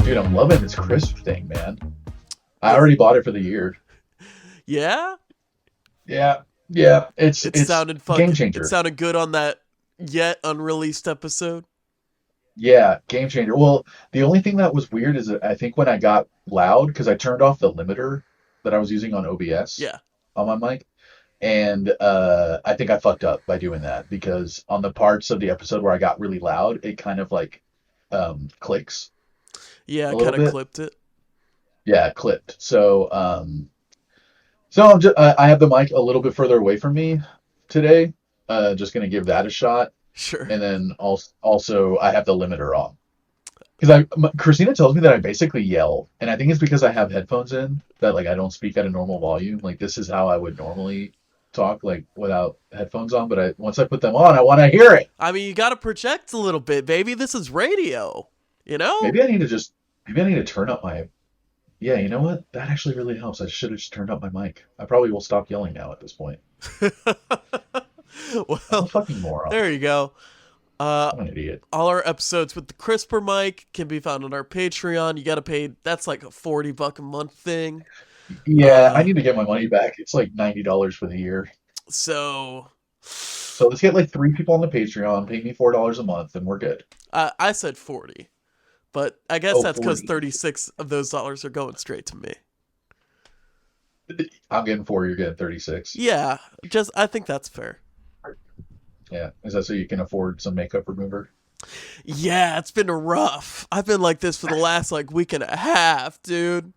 Dude, I'm loving this crisp thing, man. I already bought it for the year. Yeah? Yeah, yeah. It's It it's sounded game it changer. sounded good on that yet unreleased episode. Yeah, game changer. Well, the only thing that was weird is that I think when I got loud, because I turned off the limiter that I was using on OBS Yeah. on my mic, and I think I fucked up by doing that because on the parts of the episode where I got really loud, it kind of like clicks Yeah, I a little kind of bit. clipped it. Yeah, it clipped. So I'm just I have the mic a little bit further away from me today. Just gonna give that a shot, Sure. and then also I have the limiter on because Christina tells me that I basically yell, and I think it's because I have headphones in that like I don't speak at a normal volume. Like this is how I would normally talk like without headphones on, but once I put them on, I want to hear it. I mean, you got to project a little bit, baby. This is radio, you know? Maybe I need to just maybe I need to turn up my yeah. You know what? That actually really helps. I should have just turned up my mic. I probably will stop yelling now at this point. I'm a Well, fucking moron. there you go. Uh, I'm an idiot. all our episodes with the CRISPR mic can be found on our Patreon. You got to pay, that's like a $40 a month thing. Yeah, I Uh, need to get my money back. It's like $90 for the year. so So let's get like three people on the Patreon, pay me $4 a month, and we're good. I said 40, but I guess Oh, that's because 40. 36 of those dollars are going straight to me. I'm getting four, you're getting 36. Yeah, just, I think that's fair. Yeah. Is that so you can afford some makeup remover? Yeah, it's been rough. I've been like this for the last like week and a half, dude.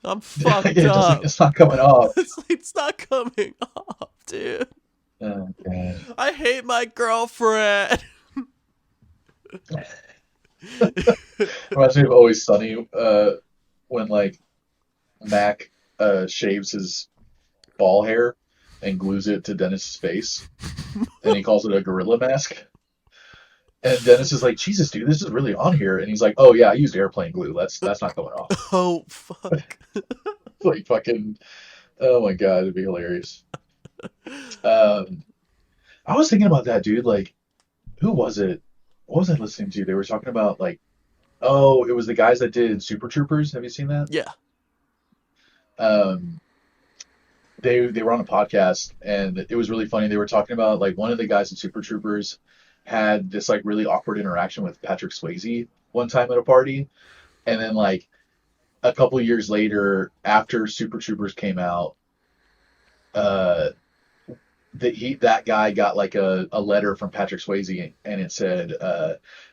I'm Yeah, fucked it doesn't, up. it's not coming off. It's not coming off, dude. Okay. I hate my girlfriend. Reminds me of Always Sunny, when like Mac shaves his ball hair and glues it to Dennis's face, and he calls it a gorilla mask. And Dennis is like, Jesus, dude, this is really on here. And he's like, Oh yeah, I used airplane glue. That's not going off. Oh fuck. It's like fucking, oh my god, it'd be hilarious. Um, I was thinking about that, dude. Like, who was it? What was I listening to? They were talking about like, oh, it was the guys that did Super Troopers. Have you seen that? Yeah. Um, they were on a podcast and it was really funny. They were talking about like one of the guys in Super Troopers had this like really awkward interaction with Patrick Swayze one time at a party, and then like a couple of years later, after Super Troopers came out, uh, that guy got like a letter from Patrick Swayze, and it said,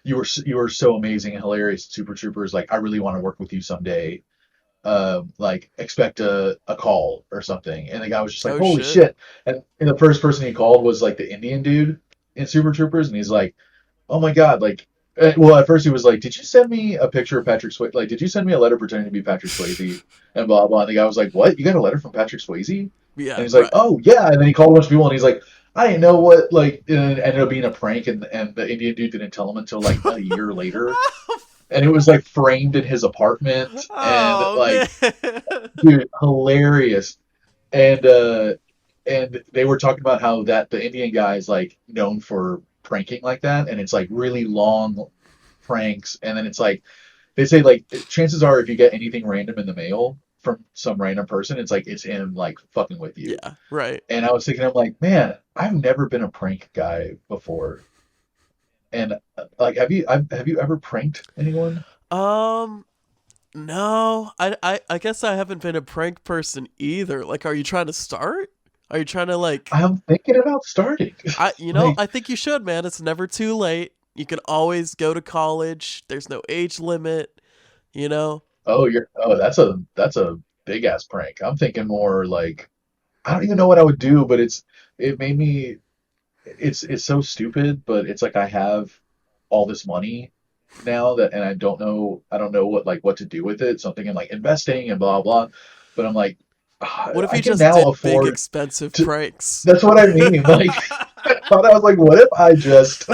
you were so amazing and hilarious, Super Troopers. Like I really want to work with you someday. Like expect a call or something." And the guy was just like, Oh "Holy shit. shit!" And the first person he called was like the Indian dude in Super Troopers, and he's like, "Oh my god!" Like, well, at first he was like, "Did you send me a picture of Patrick Swayze? Like, did you send me a letter pretending to be Patrick Swayze?" And blah blah. And the guy was like, "What? You got a letter from Patrick Swayze?" And Yeah, he's like, right. "Oh yeah." And then he called a bunch of people, and he's like, "I didn't know what like." And it ended up being a prank, and the Indian dude didn't tell him until like a year later, and it was like framed in his apartment, and Oh like, man. dude, hilarious. And and they were talking about how that the Indian guy is like known for pranking like that, and it's like really long pranks, and then it's like they say like chances are if you get anything random in the mail from some random person, it's like it's him like fucking with you. Yeah, right. And I was thinking, I'm like, man, I've never been a prank guy before. And like, have you ever pranked anyone? Um no, I guess I haven't been a prank person either. Like, are you trying to start? Are you trying to like I'm thinking about starting. Like, I think you should, man. It's never too late. You can always go to college. There's no age limit, you know? oh, that's a big ass prank. I'm thinking more like I don't even know what I would do, but it made me it's so stupid, but it's like I have all this money now that and I don't know what to do with it. So I'm thinking like investing and blah blah. But I'm like What if I you can just now did big afford expensive to pranks? that's what I mean. Like I thought I was like, what if I just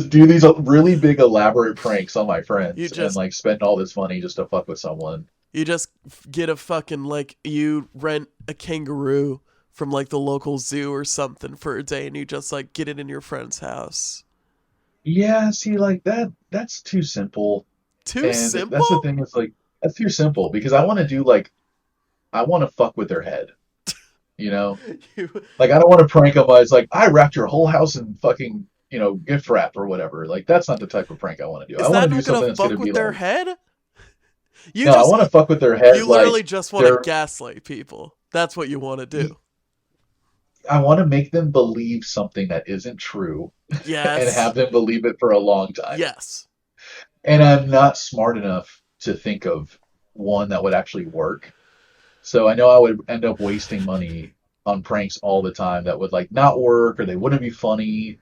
do these really big elaborate pranks on my you friends and just like spend all this money just to fuck with someone? you just get a fucking like you rent a kangaroo from like the local zoo or something for a day and you just like get it in your friend's house. Yeah, see, like that's too simple. Too And that's the simple? thing is like that's too simple because I want to do like I want to fuck with their head, you know? You, Like I don't want to prank them. It's like I wrapped your whole house in fucking gift wrap or whatever. Like that's not the type of prank I want to do. I is want that to do not gonna something that's gonna fuck be with their like head? You no, I just want to fuck with their you head. Like literally just want to they're gaslight people. That's what you want to do. I want to make them believe something that isn't true and Yes. have them believe it for a long time. Yes. And I'm not smart enough to think of one that would actually work. So I know I would end up wasting money on pranks all the time that would like not work or they wouldn't be funny.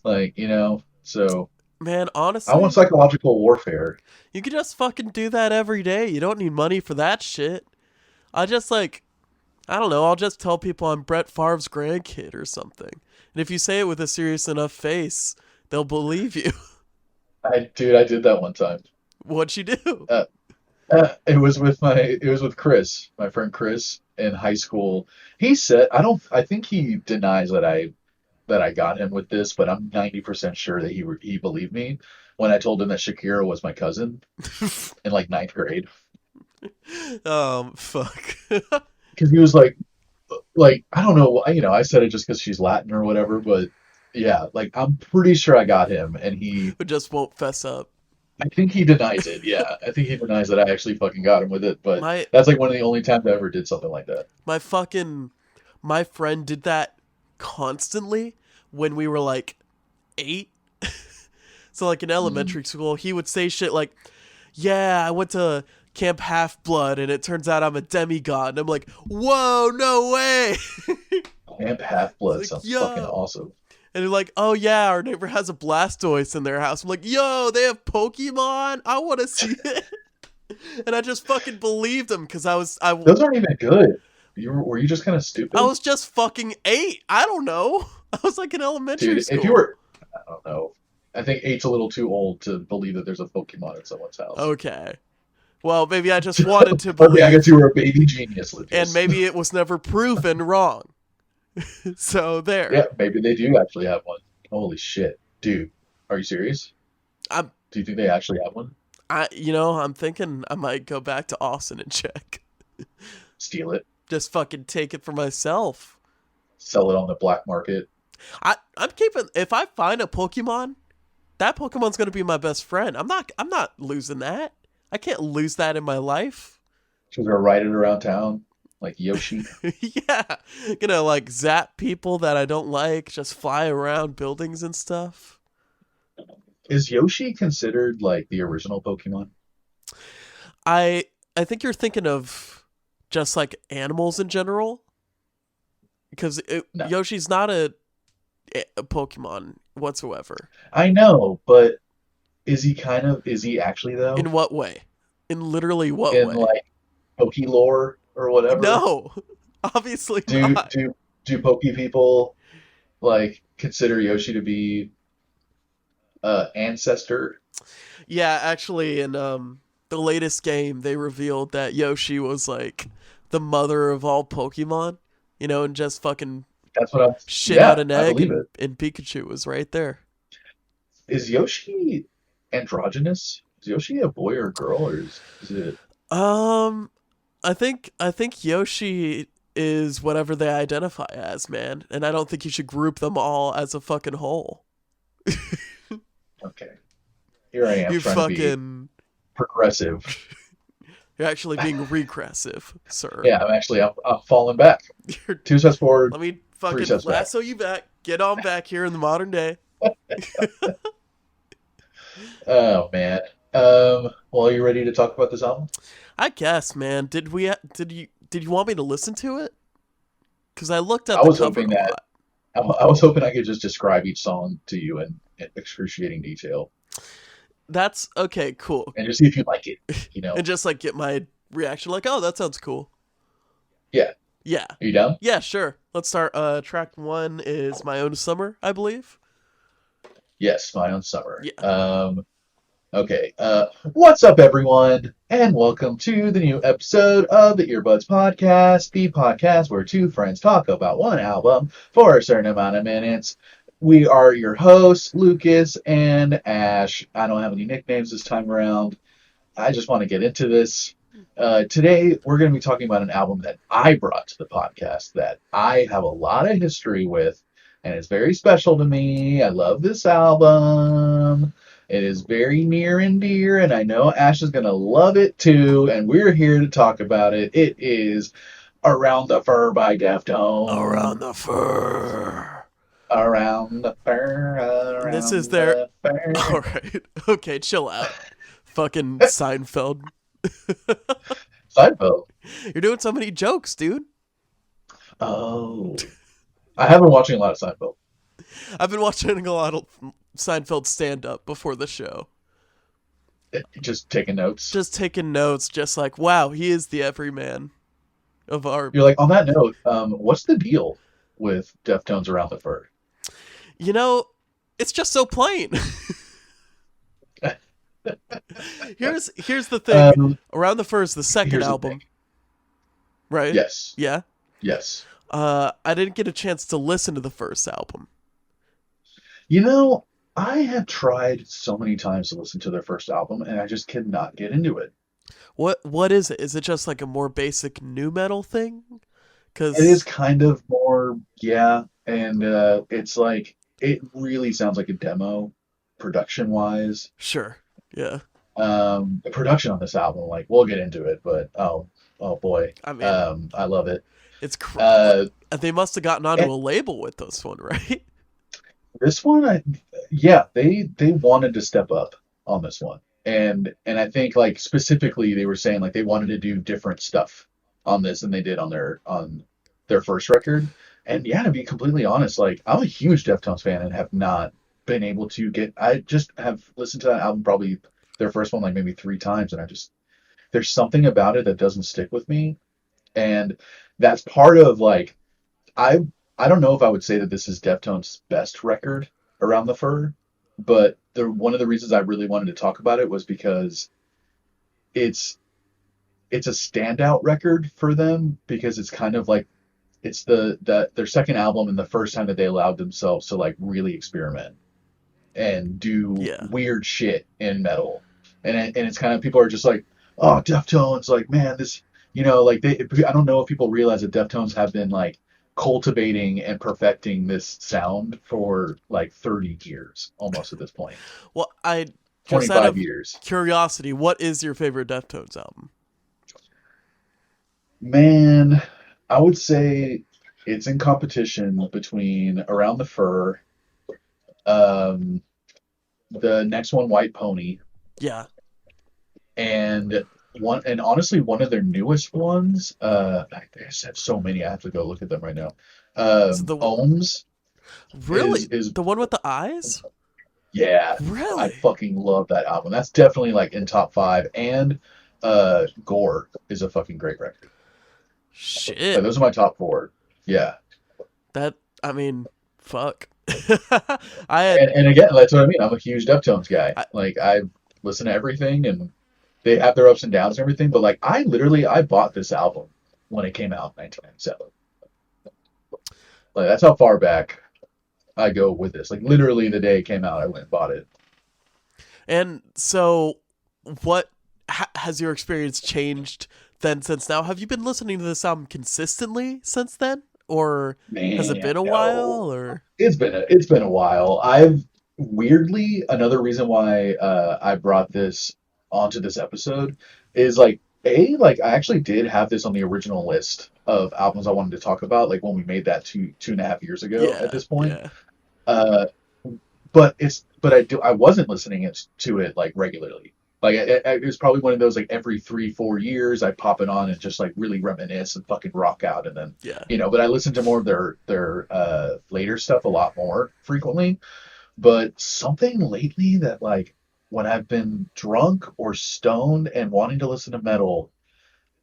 Like, so Man, I want honestly, psychological warfare. you could just fucking do that every day. You don't need money for that shit. I just like I don't know, I'll just tell people I'm Brett Favre's grandkid or something. And if you say it with a serious enough face, they'll believe you. I did that one time. What'd you do? Uh, it was with Chris, my friend Chris in high school. He said, I think he denies that I got him with this, but I'm 90% sure that he believed me when I told him that Shakira was my cousin in like ninth grade. Fuck. Because he was like I don't know, I said it just because she's Latin or whatever, but yeah, like I'm pretty sure I got him, and Who just won't fess up. I think he denies it. Yeah, I think he denies that I actually fucking got him with it, but My that's like one of the only times I ever did something like that. my fucking my friend did that constantly when we were like 8. So like in Mm. elementary school, he would say shit like, "Yeah, I went to Camp Half Blood and it turns out I'm a demigod." And I'm like, "Whoa, no way." Camp Half It's Blood like, sounds fucking "Yo." awesome. And they're like, "Oh yeah, our neighbor has a Blastoise in their house." I'm like, "Yo, they have Pokemon? I want to see it." And I just fucking believed him cuz Those aren't even good. Were you just kind of I stupid? was just fucking 8. I don't know. I was like in elementary Dude, if you school. were, I don't know. I think eight's a little too old to believe that there's a Pokemon in someone's house. Okay. Well, maybe I just wanted to Okay, I guess believe, you were a baby genius, and Lucas. maybe it was never proven wrong. So there. Yeah, maybe they do actually have one. Holy shit. Dude, are you serious? I'm Do you think they actually have one? I'm thinking I might go back to Austin and check. Steal it, Just fucking take it for myself. sell it on the black market. I'm keeping if I find a Pokemon, that Pokemon's gonna be my best friend. I'm not losing that. I can't lose that in my life. She's gonna ride it around town like Yoshi. Yeah. Gonna like zap people that I don't like, just fly around buildings and stuff. Is Yoshi considered like the original Pokemon? I I think you're thinking of just like animals in general, because No. Yoshi's not a Pokemon whatsoever. I know, but is he actually In though? what way? In literally what In way? like Poke lore or whatever? No, obviously Do not. do do Poke people like consider Yoshi to be ancestor? Yeah, actually, in the latest game, they revealed that Yoshi was like the mother of all Pokemon. And just fucking That's what I'm. shit out Yeah, an I egg, believe and it. Pikachu was right there. Is Yoshi androgynous? Is Yoshi a boy or a girl, or is it? Um, I think Yoshi is whatever they identify as, man, and I don't think you should group them all as a fucking whole. Okay, here I am You trying to be fucking, progressive. you're actually being regressive, sir. Yeah, I'm falling back. You're, Two steps forward, let me three fucking steps back. lasso you back. Get on back here in the modern day. Oh man. Well, are you ready to talk about this album? I guess, man. Did you want me to listen to it? Because I looked at I the was cover hoping a that lot. I was hoping I could just describe each song to you in excruciating detail That's okay, cool, and just see if you like it. You know? and just like get my reaction, like, oh, that sounds cool. Yeah. Yeah, Are you down? yeah, sure. Let's start. Track one is "My Own Summer," I believe. Yes, My Own Summer. Yeah, Okay. What's up, everyone, and welcome to the new episode of the Earbuds Podcast, the podcast where two friends talk about one album for a certain amount of minutes. We are your hosts, Lucas and Ash. I don't have any nicknames this time around. I just want to get into this. Today, we're going to be talking about an album that I brought to the podcast that I have a lot of history with, and it's very special to me. I love this album. It is very near and dear, and I know Ash is going to love it too, and we're here to talk about it. It is Around the Fur by Around Deftones. the fur. Around the fur, And this is around their. the fur. All right. Okay, chill out. Fucking Seinfeld. Seinfeld. You're doing so many jokes, dude. Oh. I have been watching a lot of Seinfeld. I've been watching a lot of Seinfeld stand up before the show. Just taking notes. Just taking notes, just like, wow, he is the everyman of our. You're like, on that note, what's the deal with Deftones Around the Fur? You know, it's just so plain. Here's the thing. Um, Around the Fur is the second Here's the album, thing. right? Yes. Yeah. Yes. I didn't get a chance to listen to the first album. You know, I have tried so many times to listen to their first album, and I just cannot get into it. What is it? Is it just like a more basic new metal thing? It is Cause kind of more, yeah, and it's like, it really sounds like a demo, production-wise. sure, yeah. The production on this album, like we'll get into it, but oh boy, I mean, I love it. it's Uh, they must have gotten onto and a label with this one, right? this one, yeah, they wanted to step up on this one, and I think like specifically they were saying like they wanted to do different stuff on this than they did on their first record. And yeah, to be completely honest, like I'm a huge Deftones fan and have not been able to get. I just have listened to that album probably their first one like maybe three times, and I just there's something about it that doesn't stick with me, and that's part of like I I don't know if I would say that this is Deftones' best record around the fur, but the one of the reasons I really wanted to talk about it was because it's it's a standout record for them because it's kind of like it's their second album and the first time that they allowed themselves to like really experiment and do Yeah. weird shit in metal. And it's kind of people are just like, oh, Deftones, like man, this, like they. I don't know if people realize that Deftones have been like cultivating and perfecting this sound for like 30 years almost at this point. Well, I just out 25 of years. curiosity, what is your favorite Deftones album? Man, I would say it's in competition between Around the Fur, um, the next one, White Pony, Yeah. and honestly one of their newest ones. I just have so many. I have to go look at them right now. Is it the Ohms really is the one with the eyes? yeah. I Really? fucking love that album. That's definitely like in top five. And Gore is a fucking great record. Like, Shit. those are my top four. Yeah. That I mean, fuck. I had And again, that's what I mean. I'm a huge Deftones guy. I, Like I listen to everything, and they have their ups and downs and everything. But like I bought this album when it came out in 1997. Like that's how far back I go with this. Like literally the day it came out, I went and bought it. and so what has your experience changed then since now? Have you been listening to this album consistently since then? Or has it Man, been a no, while or it's been a while. I've weirdly another reason why I brought this onto this episode is like I actually did have this on the original list of albums I wanted to talk about like when we made that 2.5 years ago at yeah, this point. yeah. Uh, but I wasn't listening to it like regularly. Like it was probably one of those like every 3-4 years I'd pop it on and just like really reminisce and fucking rock out and then Yeah. but I listened to more of their later stuff a lot more frequently. But something lately that like when I've been drunk or stoned and wanting to listen to metal,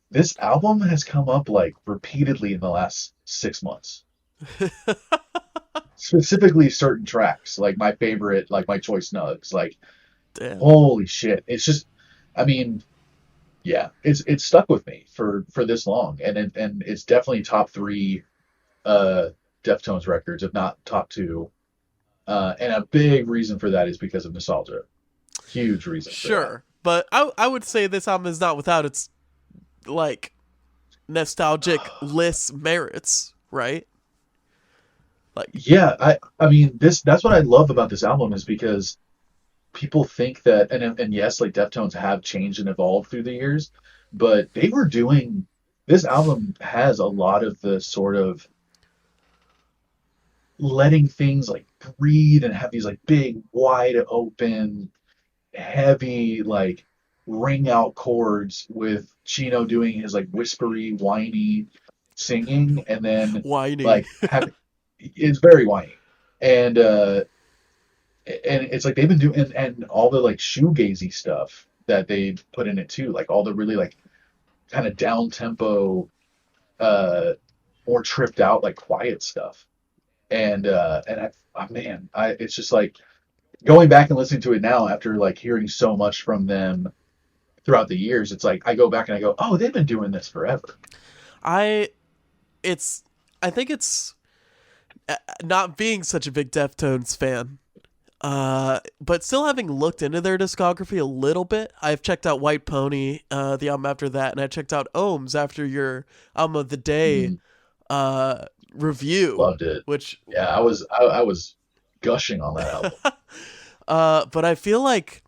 this album has come up like repeatedly in the last 6 months. Specifically certain tracks, like my favorite, like my choice nugs, like Damn. holy shit. It's just I mean, yeah, it's stuck with me for this long, and it's definitely top three uh Deftones records, if not top two. And a big reason for that is because of nostalgia. Huge reason for that. Sure, but I would say this album is not without its like nostalgic list merits, right? Like, Yeah, I mean this that's what I love about this album is because people think that and yes, like Deftones have changed and evolved through the years, but they were doing this album has a lot of the sort of letting things like breathe and have these like big, wide open, heavy, like ring out chords with Chino doing his like whispery, whiny singing, and then whiny. like have it's very whiny. And and it's like they've been doing and all the like shoegazy stuff that they put in it too, like all the really like kind of down tempo, uh more tripped out, like quiet stuff. And man, I it's just like going back and listening to it now after like hearing so much from them throughout the years, it's like I go back and I go, oh, they've been doing this forever. I it's I think it's not being such a big Deftones fan. But still having looked into their discography a little bit, I've checked out White Pony, the album after that, and I checked out Ohms after your album of the day Mm, review, loved it. which Yeah, I was gushing on that album. but I feel like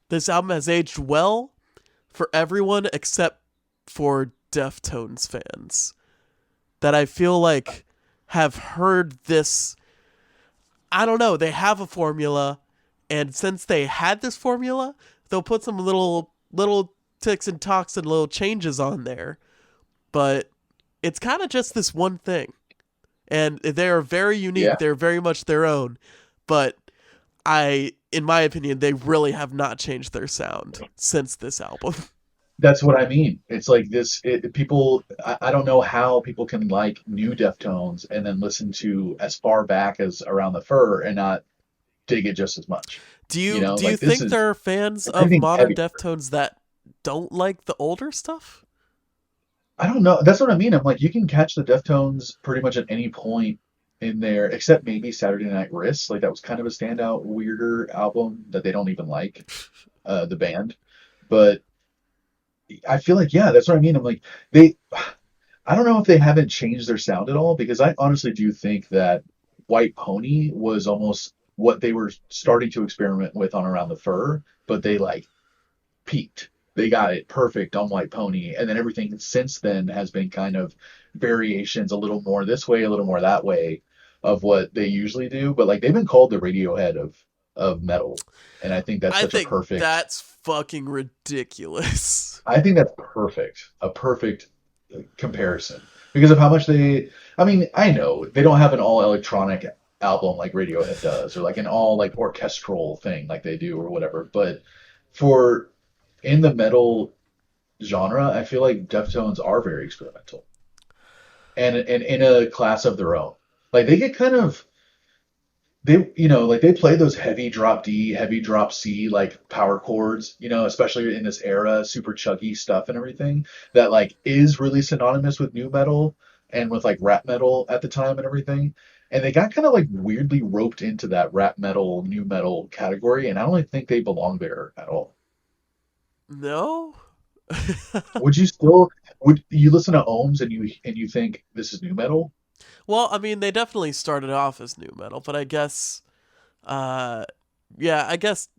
this album has aged well for everyone except for Deftones fans. That I feel like have heard this. I don't know. They have a formula, and since they had this formula, they'll put some little ticks and talks and little changes on there. But it's kind of just this one thing, and they are very unique. Yeah, They're very much their own. But in my opinion, they really have not changed their sound since this album. that's what I mean. It's like people, I don't know how people can like new Deftones and then listen to as far back as Around the Fur and not dig it just as much. Do You you know, do you like this think is there are fans of everything's modern heavy. Deftones that don't like the older stuff? I don't know. That's what I mean. I'm like, you can catch the Deftones pretty much at any point in there, except maybe Saturday Night Wrist. Like that was kind of a standout, weirder album that they don't even like, the band. But I feel like, yeah, that's what I mean. I'm like, they, I don't know if they haven't changed their sound at all because I honestly do think that White Pony was almost what they were starting to experiment with on Around the Fur, but they like peaked. They got it perfect on White Pony, and then everything since then has been kind of variations, a little more this way, a little more that way, of what they usually do. But like they've been called the Radiohead of metal, and I think that's I such a think perfect. that's fucking ridiculous. I think that's perfect, a perfect comparison because of how much they. I mean, I know they don't have an all electronic album like Radiohead does, or like an all like orchestral thing like they do, or whatever. But for in the metal genre, I feel like Deftones are very experimental and in a class of their own. Like they get kind of like they play those heavy drop D, heavy drop C like power chords, especially in this era, super chuggy stuff and everything that like is really synonymous with new metal and with like rap metal at the time and everything. And they got kind of like weirdly roped into that rap metal, new metal category, and I don't really think they belong there at all. No? Would you still would you listen to Ohms and you think this is new metal? Well, I mean, they definitely started off as new metal, but I guess, uh, yeah, I guess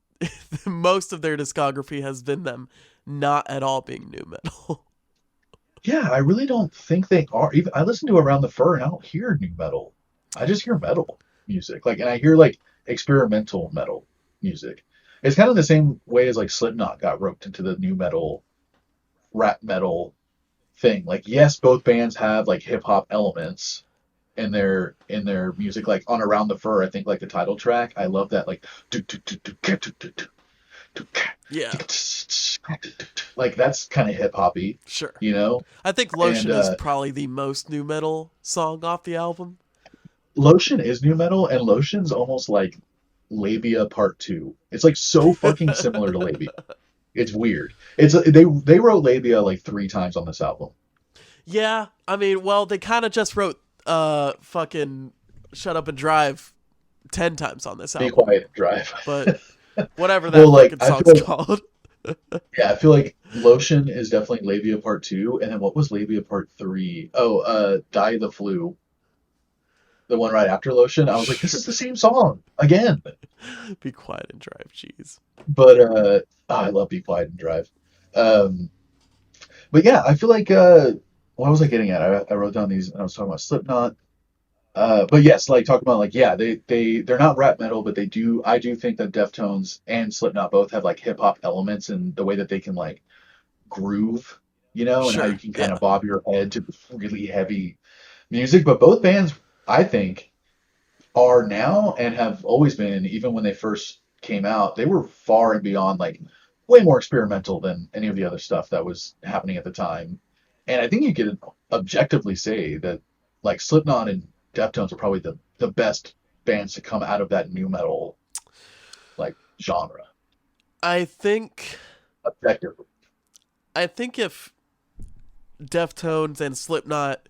most of their discography has been them not at all being new metal. Yeah, I really don't think they are. Even I listen to Around the Fur and I don't hear new metal. I just hear metal music. Like and I hear like experimental metal music. It's kind of the same way as like Slipknot got roped into the new metal, rap metal thing. Like yes, both bands have like hip hop elements in their music. Like on Around the Fur, I think like the title track, I love that like Yeah, like that's kind of hip hoppy, sure. you know? I think And Lotion is probably the most new metal song off the album. Lotion is new metal, and Lotion's almost like Labia Part Two. It's like so fucking similar to Labia. It's weird. They wrote Labia like three times on this album. Yeah, I mean, well, they kind of just wrote fucking Shut Up and Drive 10 times on this Be album. Quiet and Drive. But whatever that Well, like fucking I song's feel like called. yeah, I feel like Lotion is definitely Labia Part Two, and then what was Labia Part Three? Oh, Die the Flu, the one right after Lotion. I was like, this is the same song again. Be quiet and drive, jeez. But I love Be Quiet and Drive. Um, but yeah, I feel like what was I getting at? I wrote down these, and I was talking about Slipknot. But yes, like talking about like yeah, they're not rap metal, but they do. I do think that Deftones and Slipknot both have like hip hop elements in the way that they can like groove, and how you Sure, can kind yeah. of bob your head to really heavy music. But both bands, I think, are now and have always been, even when they first came out, they were far and beyond like way more experimental than any of the other stuff that was happening at the time. And I think you could objectively say that like Slipknot and Deftones are probably the best bands to come out of that new metal like genre. I think Objectively. I think if Deftones and Slipknot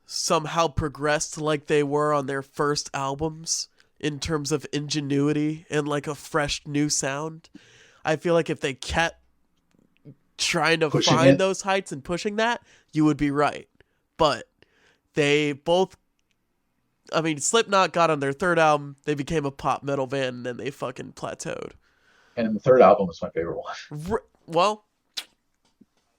somehow progressed like they were on their first albums in terms of ingenuity and like a fresh new sound, I feel like if they kept trying to Pushing find it. those heights and pushing that, you would be right. But they both, I mean, Slipknot got on their third album, they became a pop metal band, and then they fucking plateaued. And the third album is my favorite one. Well,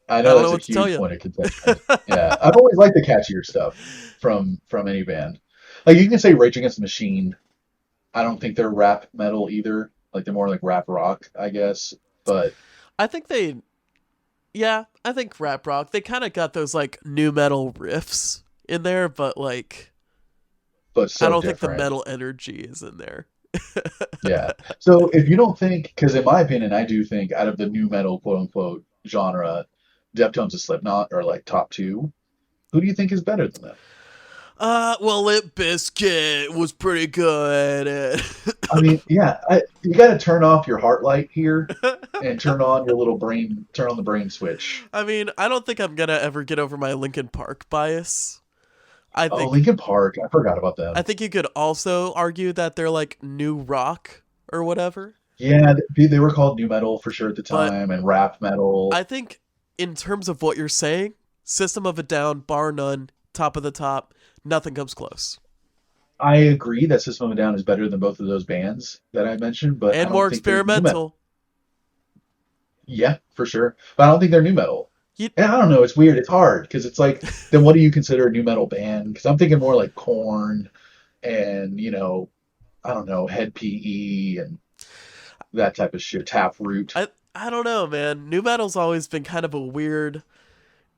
I I know don't know that's a what to tell huge you. point of contention. Yeah, I've always liked the catchier stuff from any band. Like you can say Rage Against the Machine. I don't think they're rap metal either. Like they're more like rap rock, I guess. But I think they, yeah, I think rap rock, they kind of got those like new metal riffs in there, but like, I so don't think the different. metal energy is in there. Yeah. So if you don't think, because in my opinion, I do think out of the new metal quote unquote genre, Deftones and Slipknot are like top two. Who do you think is better than them? Well, Limp Bizkit was pretty good. I mean, yeah, you got to turn off your heart light here and turn on your little brain, turn on the brain switch. I mean, I don't think I'm gonna ever get over my Linkin Park bias. I Oh, think Linkin Park, I forgot about I them. think you could also argue that they're like new rock or whatever. Yeah, they were called new metal for sure at the But time, and rap metal. I think in terms of what you're saying, System of a Down, bar none, top of the top, nothing comes close. I agree that System of a Down is better than both of those bands that I mentioned, but I And more don't think they're new metal. experimental. Yeah, for sure, but I don't think they're new metal. You, And I don't know, it's weird. It's hard because it's like, then what do you consider a new metal band? Because I'm thinking more like Korn and I don't know, Head PE and that type of shit, Taproot. I don't know, man. New metal's always been kind of a weird.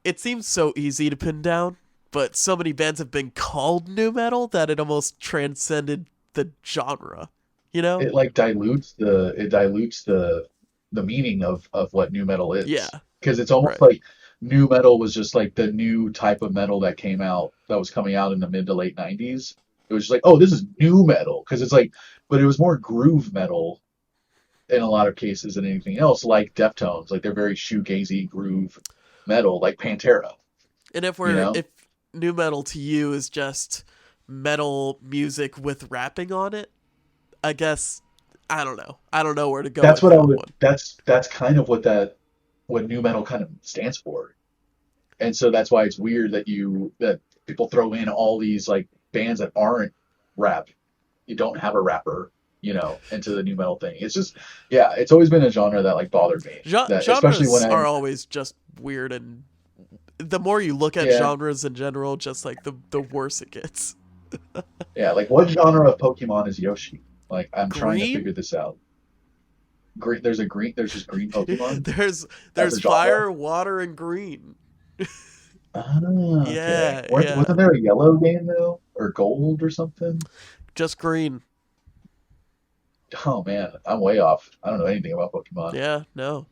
It seems so easy to pin down, but so many bands have been called new metal that it almost transcended the genre. You know? It dilutes the meaning of what new metal Yeah, is, because it's almost right. like new metal was just like the new type of metal that was coming out in the mid to late 90s. It was just like, oh, this is new metal because it's like, but it was more groove metal in a lot of cases than anything else, like Deftones. Like they're very shoegazy groove metal, like Pantera, And you know? if new metal to you is just metal music with rapping on it, I guess I don't know. I don't know where to go That's with what I that would one. that's kind of what new metal kind of stands for. And so that's why it's weird that people throw in all these like bands that aren't rap. You don't have a rapper, into the new metal thing. It's just, yeah, it's always been a genre that like bothered me. That especially when Genres I, are always just weird, and the more you look at yeah, genres in general, just like the worse it gets. yeah, like what genre of Pokemon is Yoshi? Like I'm trying to Green? figure this out. There's just green Pokemon there's as a there's genre. fire, water, and green. Ah, okay. Yeah, yeah. Wasn't there a yellow game though, or gold or something? Just green. Oh man, I'm way off. I don't know anything about Pokemon. Yeah, no.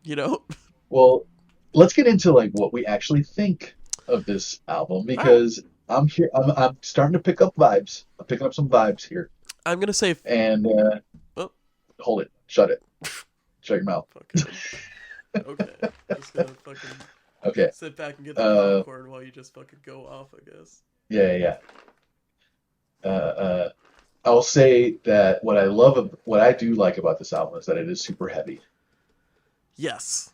You know? Well, let's get into like what we actually think of this album All right. because I'm here. I'm starting to pick up vibes. I'm picking up some vibes here. I'm gonna say And oh, hold it, shut it, shut your mouth. fucking okay. Just gonna fucking Okay. sit back and get the Uh, popcorn while you just fucking go off, I guess. yeah, yeah. Yeah. I'll say that what I do like about this album is that it is super heavy, Yes.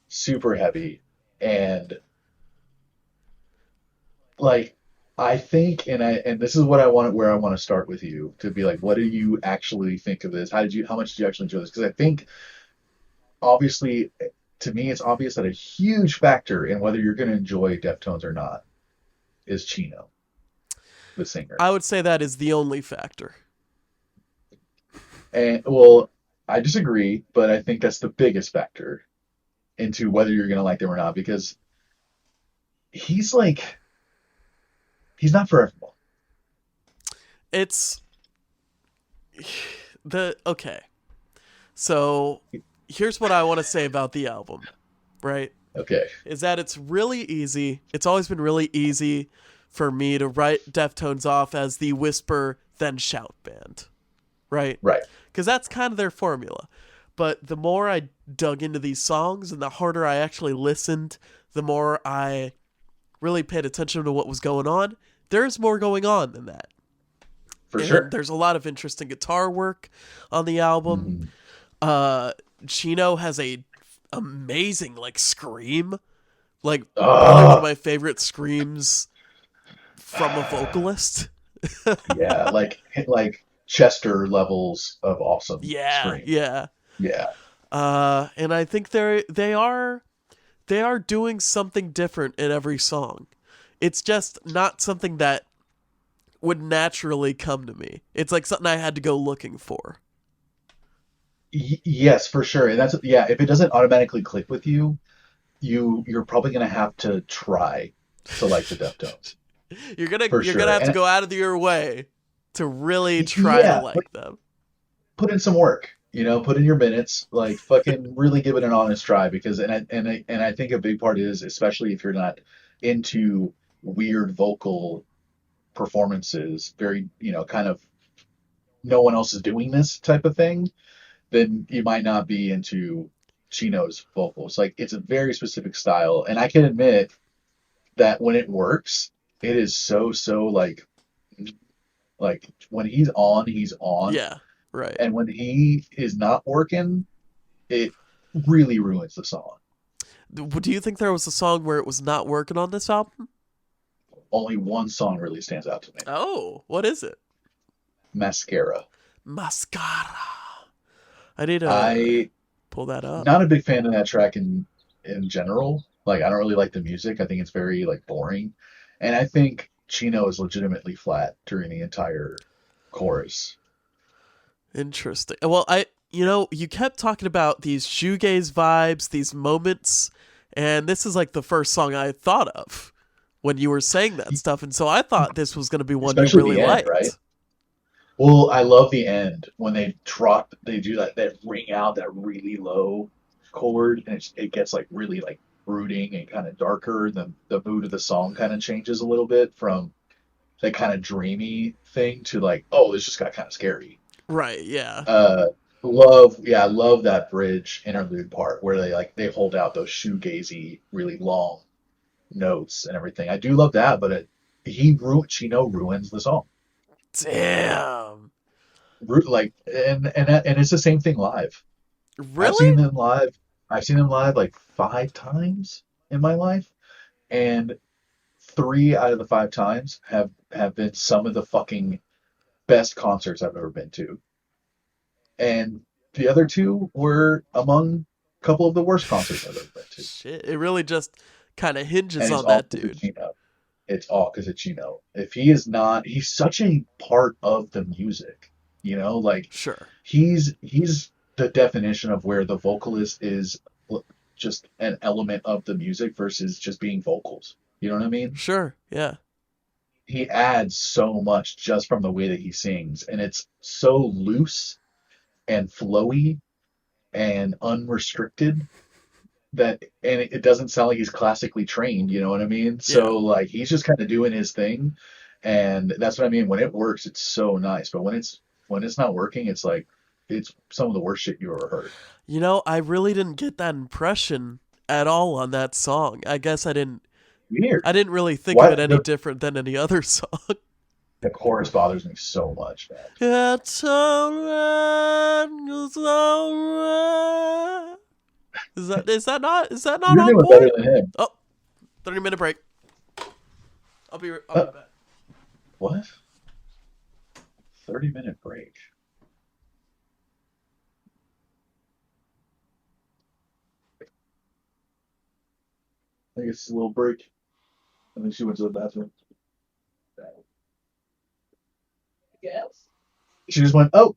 super heavy, and like I think, and this is what I want where I want to start with you to be like, what do you actually think of this? How much did you actually enjoy this? Because I think obviously, to me, it's obvious that a huge factor in whether you're going to enjoy Deftones or not is Chino, the singer. I would say that is the only factor. And well, I disagree, but I think that's the biggest factor into whether you're going to like them or not because he's like he's not for everyone. It's the okay. So here's what I want to say about the album, right? Okay, Is that it's really easy. It's always been really easy for me to write Deftones off as the whisper then shout band, right? right. Because that's kind of their formula. But the more I dug into these songs and the harder I actually listened, the more I really paid attention to what was going on. There's more going on than that. For And sure. there's a lot of interesting guitar work on the album. Hmm. Uh Chino has a amazing like scream. Like probably one of Oh, my favorite screams from a vocalist. yeah, like Chester levels of awesome Yeah, scream. yeah. Yeah. And I think they are doing something different in every song. It's just not something that would naturally come to me. It's like something I had to go looking for. Yes, for sure. And that's yeah, if it doesn't automatically click with you, you're probably gonna have to try to like the Deftones for You're gonna sure. have to And go out of your way to really try to yeah, like them. put in some work, put in your minutes, like fucking really give it an honest try because and I think a big part is especially if you're not into weird vocal performances, very, kind of no one else is doing this type of thing, then you might not be into Chino's vocals. Like it's a very specific style, and I can admit that when it works, it is so like when he's on, Yeah, right. and when he is not working, it really ruins the song. Do you think there was a song where it was not working on this album? Only one song really stands out to me. Oh, what is it? Mascara. Mascara. I need to I pull that up. not a big fan of that track in general. Like I don't really like the music. I think it's very like boring. And I think Chino is legitimately flat during the entire chorus. Interesting. Well, you kept talking about these shoegaze vibes, these moments, and this is like the first song I thought of when you were saying that stuff, and so I thought this was going to be one you Especially really the end, right? liked. Well, I love the end when they do that ring out that really low chord, and it gets like really like brooding and kind of darker. The mood of the song kind of changes a little bit from that kind of dreamy thing to like, oh, this just got kind of scary. Right, yeah. Uh, I love that bridge interlude part where they hold out those shoegazy, really long notes and everything. I do love that, but Chino ruins the song. Damn. Like and it's the same thing live. I've Really? seen them live. I've seen them live like 5 times in my life, and 3 out of the 5 times have been some of the fucking best concerts I've ever been to, and the other two were among a couple of the worst concerts I've ever been to. Shit, it really just kind of hinges And it's on all that because of dude. Chino. It's all because of Chino. If he is not, he's such a part of the music. Like Sure. he's the definition of where the vocalist is just an element of the music versus just being vocals. You know what I mean? Sure, yeah. He adds so much just from the way that he sings, and it's so loose and flowy and unrestricted and it doesn't sound like he's classically trained, you know what I mean? Yeah. So like he's just kind of doing his thing, and that's what I mean. When it works, it's so nice, but when it's not working, it's like it's some of the worst shit you ever heard. I really didn't get that impression at all on that song. I guess Weird. I didn't really think of Why it any the different than any other song. The chorus bothers me so much, man. It's alright, it's alright. Is that not You're on doing better point? than him. Oh, 30-minute break. I'll be Uh, back. what? 30-minute break. I think it's a little break. And then she went to the bathroom. Yes. She just went, oh,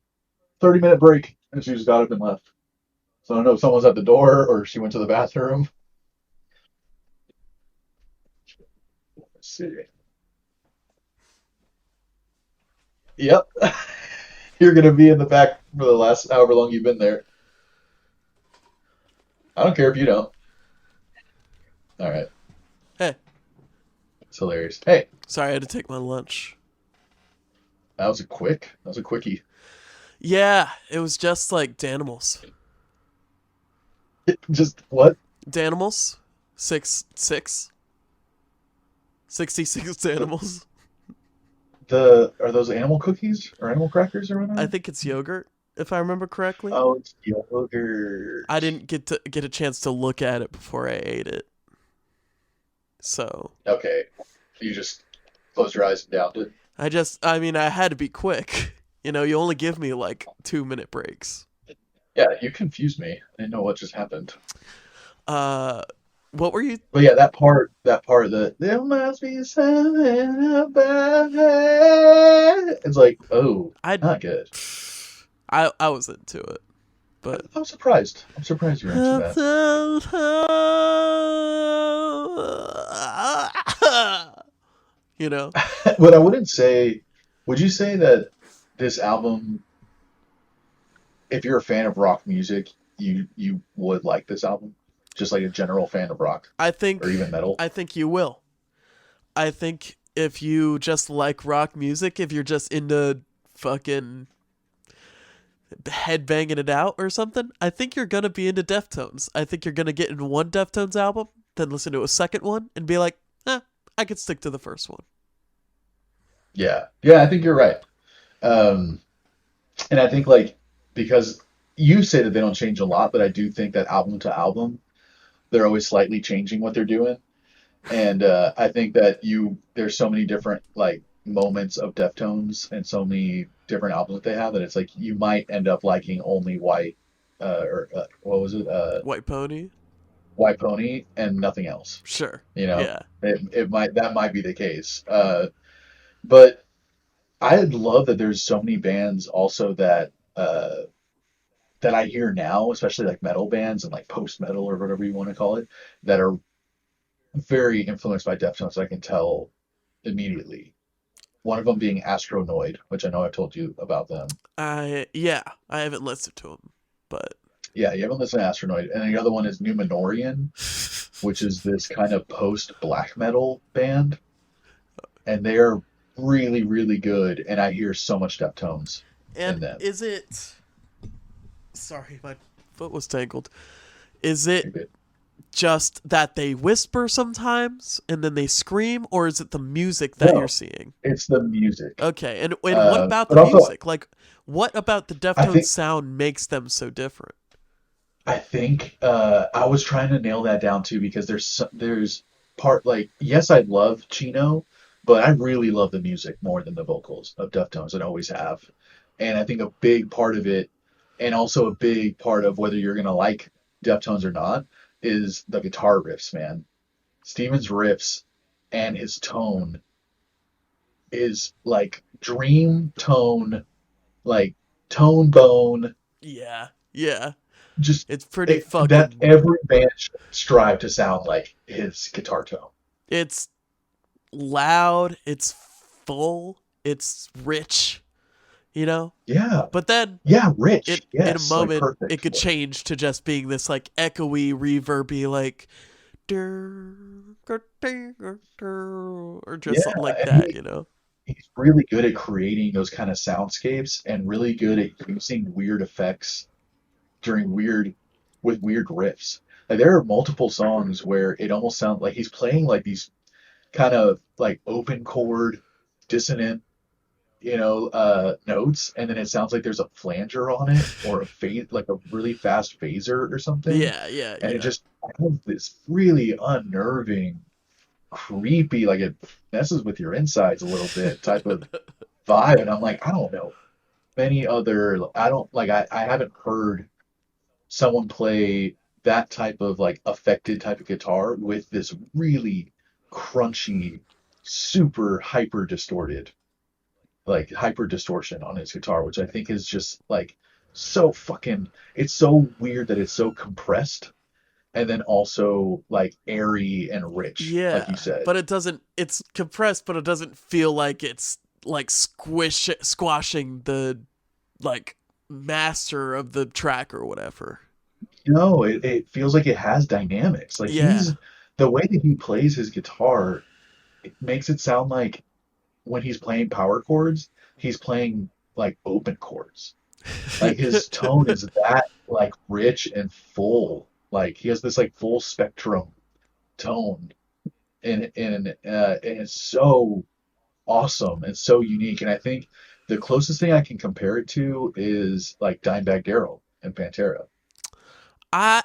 30-minute break. And she just got up and left. So I don't know if someone's at the door or she went to the bathroom. Let's see. Yep. You're going to be in the back for the last however long you've been there. I don't care if you don't. All right. Hey, It's hilarious. Hey, sorry, I had to take my lunch. that was a quickie. Yeah, it was just like Danimals. Just what? Danimals? 66 Danimals. Are those animal cookies or animal crackers or I whatever? think it's yogurt, if I remember correctly. Oh, it's I yogurt. didn't get a chance to look at it before I ate it. So Okay. You just closed your eyes and downed it. I mean, I had to be quick. You only give me like 2-minute breaks. Yeah, you confused me. I didn't know what just happened. Uh, what were you? But yeah, that part that there must be something about it. It's like, oh, I not good. I was into it, but I'm surprised. I'm surprised you're into that. you know, But I wouldn't say. Would you say that this album, if you're a fan of rock music, you would like this album? Just like a general fan of rock I or think even metal? I think you will. I think if you just like rock music, if you're just into fucking head banging it out or something, I think you're gonna be into Deftones. I think you're gonna get in one Deftones album, then listen to a second one, and be like, I could stick to the first one. Yeah, yeah, I think you're right. Um, and I think like because you say that they don't change a lot, but I do think that album to album, they're always slightly changing what they're doing. And I think that there's so many different like moments of Deftones and so many different albums that they have that it's like you might end up liking only what was it? White Pony, White Pony and nothing else. sure, You know, yeah. that might be the case. But I love that there's so many bands also that I hear now, especially like metal bands and like post metal or whatever you want to call it, that are very influenced by Deftones. I can tell immediately. One of them being Astronoid, which I know I've told you about them. I haven't listened to them, but Yeah, you haven't listened to Astronoid. And the other one is Numenorian, which is this kind of post black metal band. And they're really, really good. And I hear so much Deftones in and them. is it? Sorry, my foot was tangled. Is it You're good. just that they whisper sometimes and then they scream, or is it the music that you're No, seeing? it's the music. Okay, and what about the But also, music? Like, what about the I Deftones think sound makes them so different? I was trying to nail that down too because there's part like yes I love Chino, but I really love the music more than the vocals of Deftones and always have. And I think a big part of it, and also a big part of whether you're gonna like Deftones or not, is the guitar riffs, man. Steven's riffs and his tone is like dream tone, like tone bone, Yeah, yeah, just it's pretty that fucking. every band should strive to sound like his guitar tone. It's loud. It's full. It's rich. You know. Yeah, But then yeah, rich. in a Yes, like moment perfect it could for it. change to just being this like echoey, reverby, like or just Yeah, something like and that. You know. he's really good at creating those kind of soundscapes and really good at using weird effects during weird riffs. Like there are multiple songs where it almost sounds like he's playing like these kind of like open chord, dissonant, notes, and then it sounds like there's a flanger on it or a phase, like a really fast phaser or something, Yeah, yeah, and it yeah. just has this really unnerving, creepy, like it messes with your insides a little bit type of vibe. And I'm like, I don't know many other, I don't like, I haven't heard someone play that type of like affected type of guitar with this really crunchy, super hyper distorted, like hyper distortion on his guitar, which I think is just like so fucking, it's so weird that it's so compressed and then also like airy and rich, like you Yeah, said. but it doesn't. It's compressed, but it doesn't feel like it's like squashing the like master of the track or whatever. No, it feels like it has dynamics. Like Yeah, the way that he plays his guitar, it makes it sound like when he's playing power chords, he's playing like open chords. Like his tone is that like rich and full. Like he has this like full spectrum tone, and it's so awesome and so unique. And I think the closest thing I can compare it to is like Dimebag Darrell and Pantera, I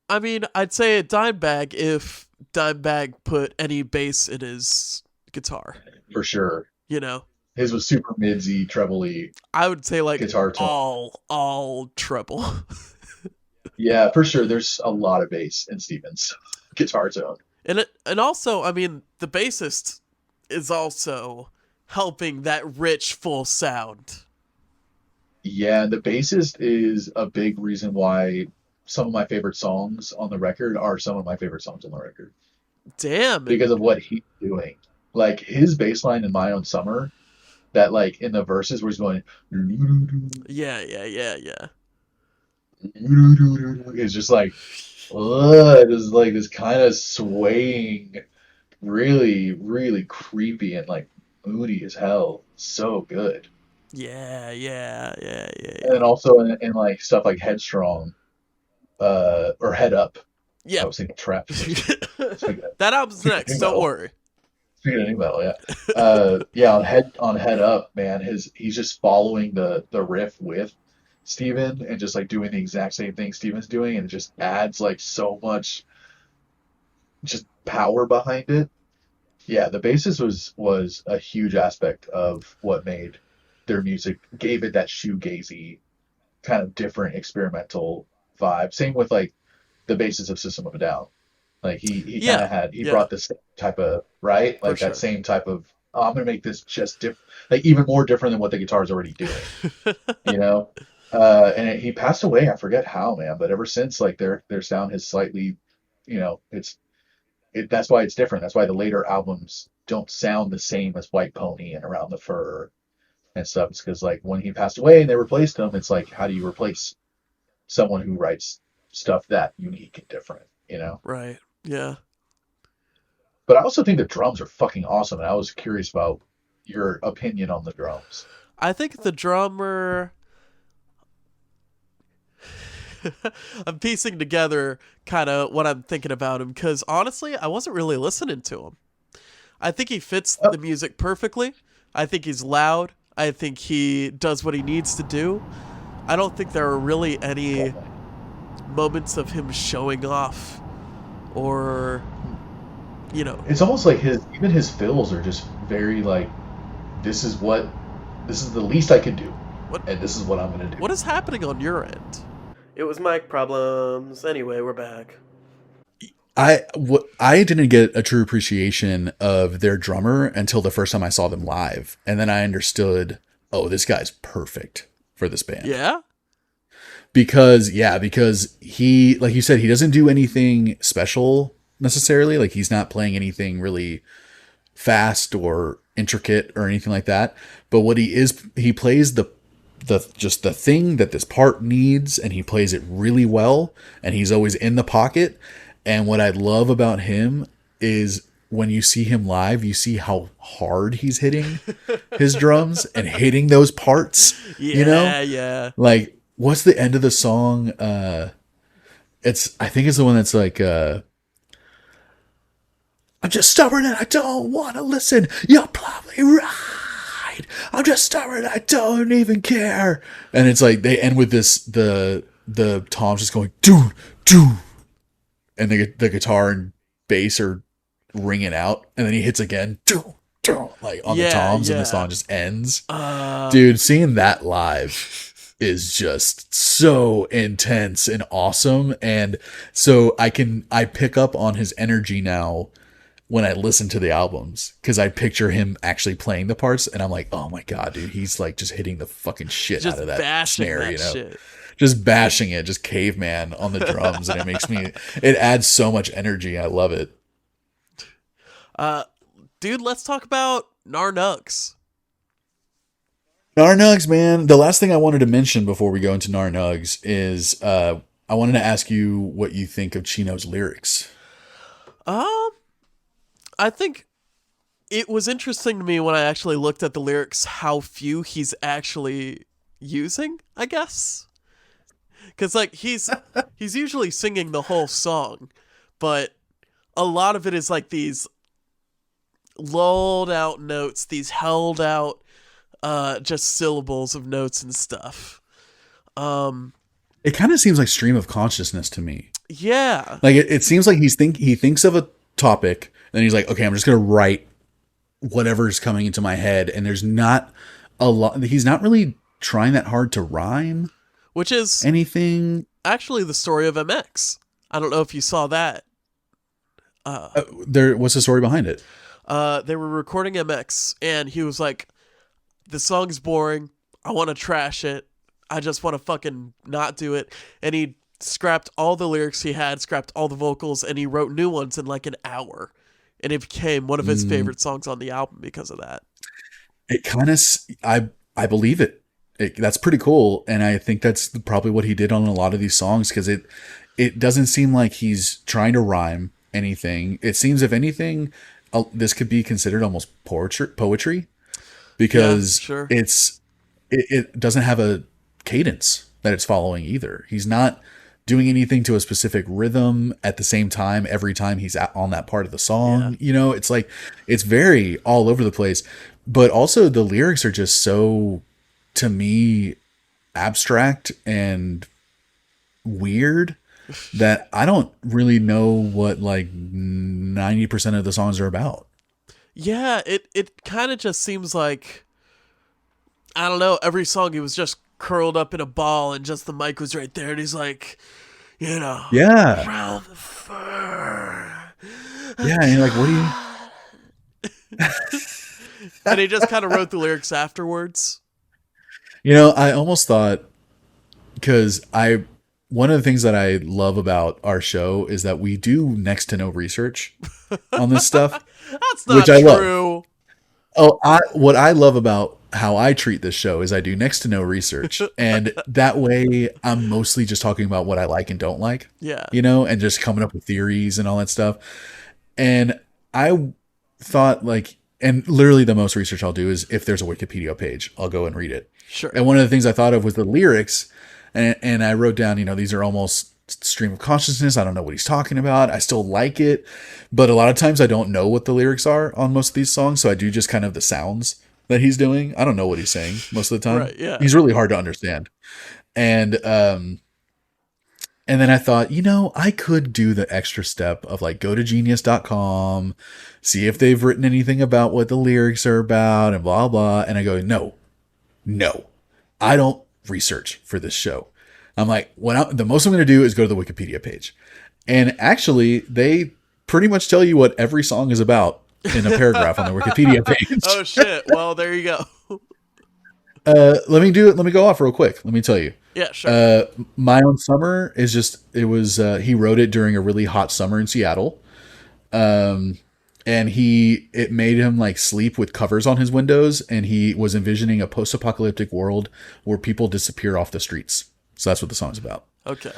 I mean, I'd say a Dimebag if Dimebag put any bass in his guitar. for sure. You know, His was super midsy, trebly I would say like guitar tone. all treble. Yeah, for sure. There's a lot of bass in Stevens' guitar tone. And also, I mean, the bassist is also helping that rich full sound. Yeah, the bassist is a big reason why some of my favorite songs on the record are some of my favorite songs on the record Damn, because and of what he's doing. Like his bass line in My Own Summer, that like in the verses where he's going yeah, yeah, yeah, yeah. is just like it is like this kind of swaying, really, really creepy and like moody as hell. So good. Yeah, yeah, yeah, yeah, And yeah. then also in like stuff like Headstrong, or Head Up. I Yep. was thinking Trap for a second. Speaking of, That album's speaking of next, new don't metal, worry. speaking of new metal, yeah. Yeah, on Head Up, man, he's just following the riff with Steven and just like doing the exact same thing Steven's doing, and it just adds like so much just power behind it. Yeah, the bassist was a huge aspect of what made their music, gave it that shoegazy kind of different experimental vibe. Same with like the basis of System of a Down. Like he kind Yeah, of had, he yeah, brought this type of, right, for like that sure. same type of, oh, I'm gonna make this just different, like even more different than what the guitar is already doing, you know. He passed away. I forget how, man, but ever since, like their sound has slightly, that's why it's different. That's why the later albums don't sound the same as White Pony and Around the Fur and stuff. It's because like when he passed away and they replaced him, it's like how do you replace someone who writes stuff that unique and different, you know? Right. Yeah. But I also think the drums are fucking awesome, and I was curious about your opinion on the drums. I think the drummer I'm piecing together kind of what I'm thinking about him cuz honestly, I wasn't really listening to him. I think he fits Oh, the music perfectly. I think he's loud. I think he does what he needs to do. I don't think there are really any definitely. moments of him showing off or, you know, It's almost like his fills are just very like this is what this is the least I can do, what and this is what I'm gonna do. what is happening on your end? It was mic problems. Anyway, we're back. I didn't get a true appreciation of their drummer until the first time I saw them live, and then I understood, oh, this guy's perfect for this band. Yeah? Because he, like you said, he doesn't do anything special necessarily. Like he's not playing anything really fast or intricate or anything like that. But what he plays the just the thing that this part needs, and he plays it really well, and he's always in the pocket. And what I love about him is when you see him live, you see how hard he's hitting his drums and hitting those parts, you know? Yeah, yeah. Like what's the end of the song? It's I think it's the one that's like I'm just stubborn and I don't want to listen. You're probably right. right. I'm just stubborn. I don't even care. And it's like they end with this the toms just going doo doo, and the guitar and bass are ringing out, and then he hits again doo doo, like on the Yeah, toms, and the yeah. song just ends. Uh, Dude, seeing that live is just so intense and awesome. And so I pick up on his energy now when I listen to the albums, because I picture him actually playing the parts, and I'm like, oh my god, dude, he's like just hitting the fucking shit out just of that bashing snare, that shit. just bashing it, just caveman on the drums, and it adds so much energy. I love it. Uh, dude, let's talk about Narnugs. Narnugs, man. The last thing I wanted to mention before we go into Narnugs is I wanted to ask you what you think of Chino's lyrics. Um, I think it was interesting to me when I actually looked at the lyrics how few he's actually using, I guess. Cuz like he's usually singing the whole song, but a lot of it is like these lulled out notes, these held out just syllables of notes and stuff. Um It kind of seems like stream of consciousness to me. yeah. Like it seems like he thinks of a topic, and he's like, okay, I'm just gonna write whatever's coming into my head, and there's not a lot. He's not really trying that hard to rhyme Which is anything. actually the story of MX. I don't know if you saw that. What's the story behind it? They were recording MX, and he was like, the song's boring. I want to trash it. I just want to fucking not do it. And he scrapped all the lyrics he had, scrapped all the vocals, and he wrote new ones in like an hour. And it became one of his favorite songs on the album because of that. It kind of, I believe it. That's pretty cool, and I think that's probably what he did on a lot of these songs, because it doesn't seem like he's trying to rhyme anything. It seems, if anything, this could be considered almost poetry, because Yeah, sure. it doesn't have a cadence that it's following either. He's not doing anything to a specific rhythm at the same time every time he's on that part of the song. Yeah. It's like it's very all over the place, but also the lyrics are just so, to me, abstract and weird that I don't really know what like 90% of the songs are about. Yeah, it kind of just seems like, I don't know, every song he was just curled up in a ball and just the mic was right there and he's like, Yeah. around the fur. Yeah. And you're like, what do you, And he just kind of wrote the lyrics afterwards. I almost thought, because one of the things that I love about our show is that we do next to no research on this stuff, That's not which I true. love. What I love about how I treat this show is I do next to no research, and that way I'm mostly just talking about what I like and don't like, Yeah. and just coming up with theories and all that stuff. And I thought, like, and literally the most research I'll do is if there's a Wikipedia page, I'll go and read it. Sure. And one of the things I thought of was the lyrics, and I wrote down, these are almost stream of consciousness. I don't know what he's talking about. I still like it, but a lot of times I don't know what the lyrics are on most of these songs, so I do just kind of the sounds that he's doing. I don't know what he's saying most of the time. Right, yeah. He's really hard to understand. And then I thought, I could do the extra step of like go to genius.com, see if they've written anything about what the lyrics are about and blah blah. And I go, no, I don't research for this show. I'm like, the most I'm going to do is go to the Wikipedia page. And actually, they pretty much tell you what every song is about in a paragraph on the Wikipedia page. Oh shit. Well, there you go. Let me go off real quick. Let me tell you. Yeah, sure. My Own Summer is he wrote it during a really hot summer in Seattle. And it made him like sleep with covers on his windows, and he was envisioning a post-apocalyptic world where people disappear off the streets. So that's what the song's about. Okay.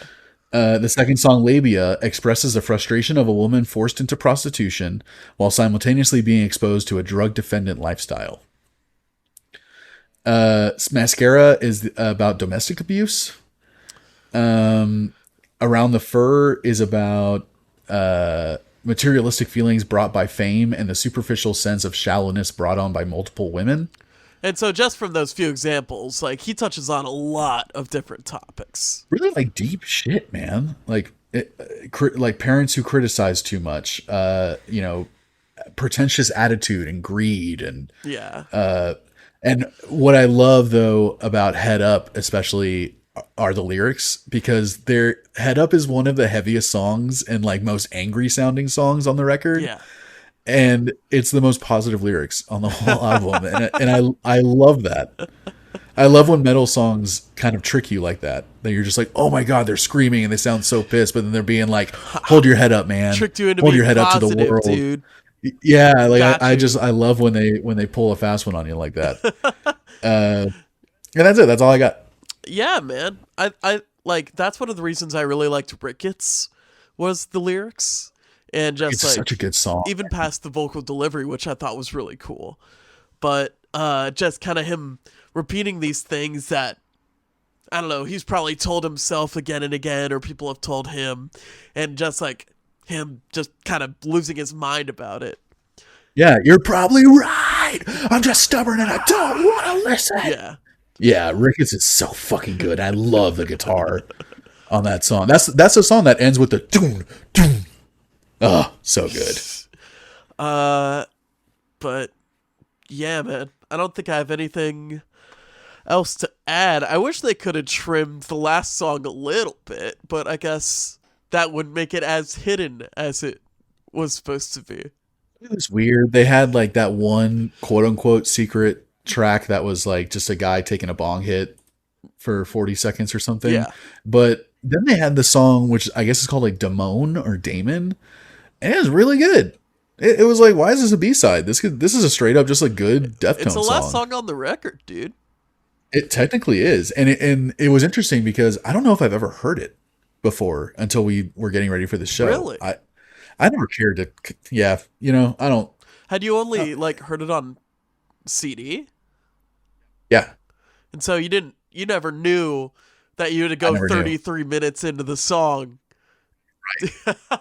The second song, Labia, expresses the frustration of a woman forced into prostitution while simultaneously being exposed to a drug-dependent lifestyle. Mascara is about domestic abuse. Around the Fur is about materialistic feelings brought by fame and the superficial sense of shallowness brought on by multiple women. And so just from those few examples, like he touches on a lot of different topics. Really like deep shit, man. Like like parents who criticize too much, you know, pretentious attitude and greed Yeah. and what I love though about Head Up especially are the lyrics, because their Head Up is one of the heaviest songs and like most angry sounding songs on the record, Yeah. and it's the most positive lyrics on the whole album, and I love that. I love when metal songs kind of trick you like that. That you're just like, oh my god, they're screaming and they sound so pissed, but then they're being like, hold your head up, man. Tricked you into Hold being your head up to the positive, world, dude. yeah. Like Got you. I love when they pull a fast one on you like that. And that's it. That's all I got. Yeah, man. I like that's one of the reasons I really liked Ricketts was the lyrics and just It's such a like good song. even past the vocal delivery, which I thought was really cool. But just kind of him repeating these things that I don't know, he's probably told himself again and again, or people have told him, and just like him just kind of losing his mind about it. Yeah, you're probably right. I'm just stubborn and I don't want to listen. Yeah. Yeah, Ricketts is so fucking good. I love the guitar on that song. That's a song that ends with the doon doon. Oh, so good. But yeah, man, I don't think I have anything else to add. I wish they could have trimmed the last song a little bit, but I guess that would make it as hidden as it was supposed to be. It was weird. They had like that one quote unquote secret track that was like just a guy taking a bong hit for 40 seconds or something. Yeah. But then they had the song, which I guess is called like Damone or Damon, and it was really good. It was like, why is this a B-side? This is a straight up just a good Deftones It's the last song. song on the record, dude. It technically is, and it was interesting because I don't know if I've ever heard it before until we were getting ready for the show. Really? I never cared to, yeah, you know, I don't, Had you only like heard it on CD? yeah, And so you never knew that you had to I go never knew. 33 minutes into the song.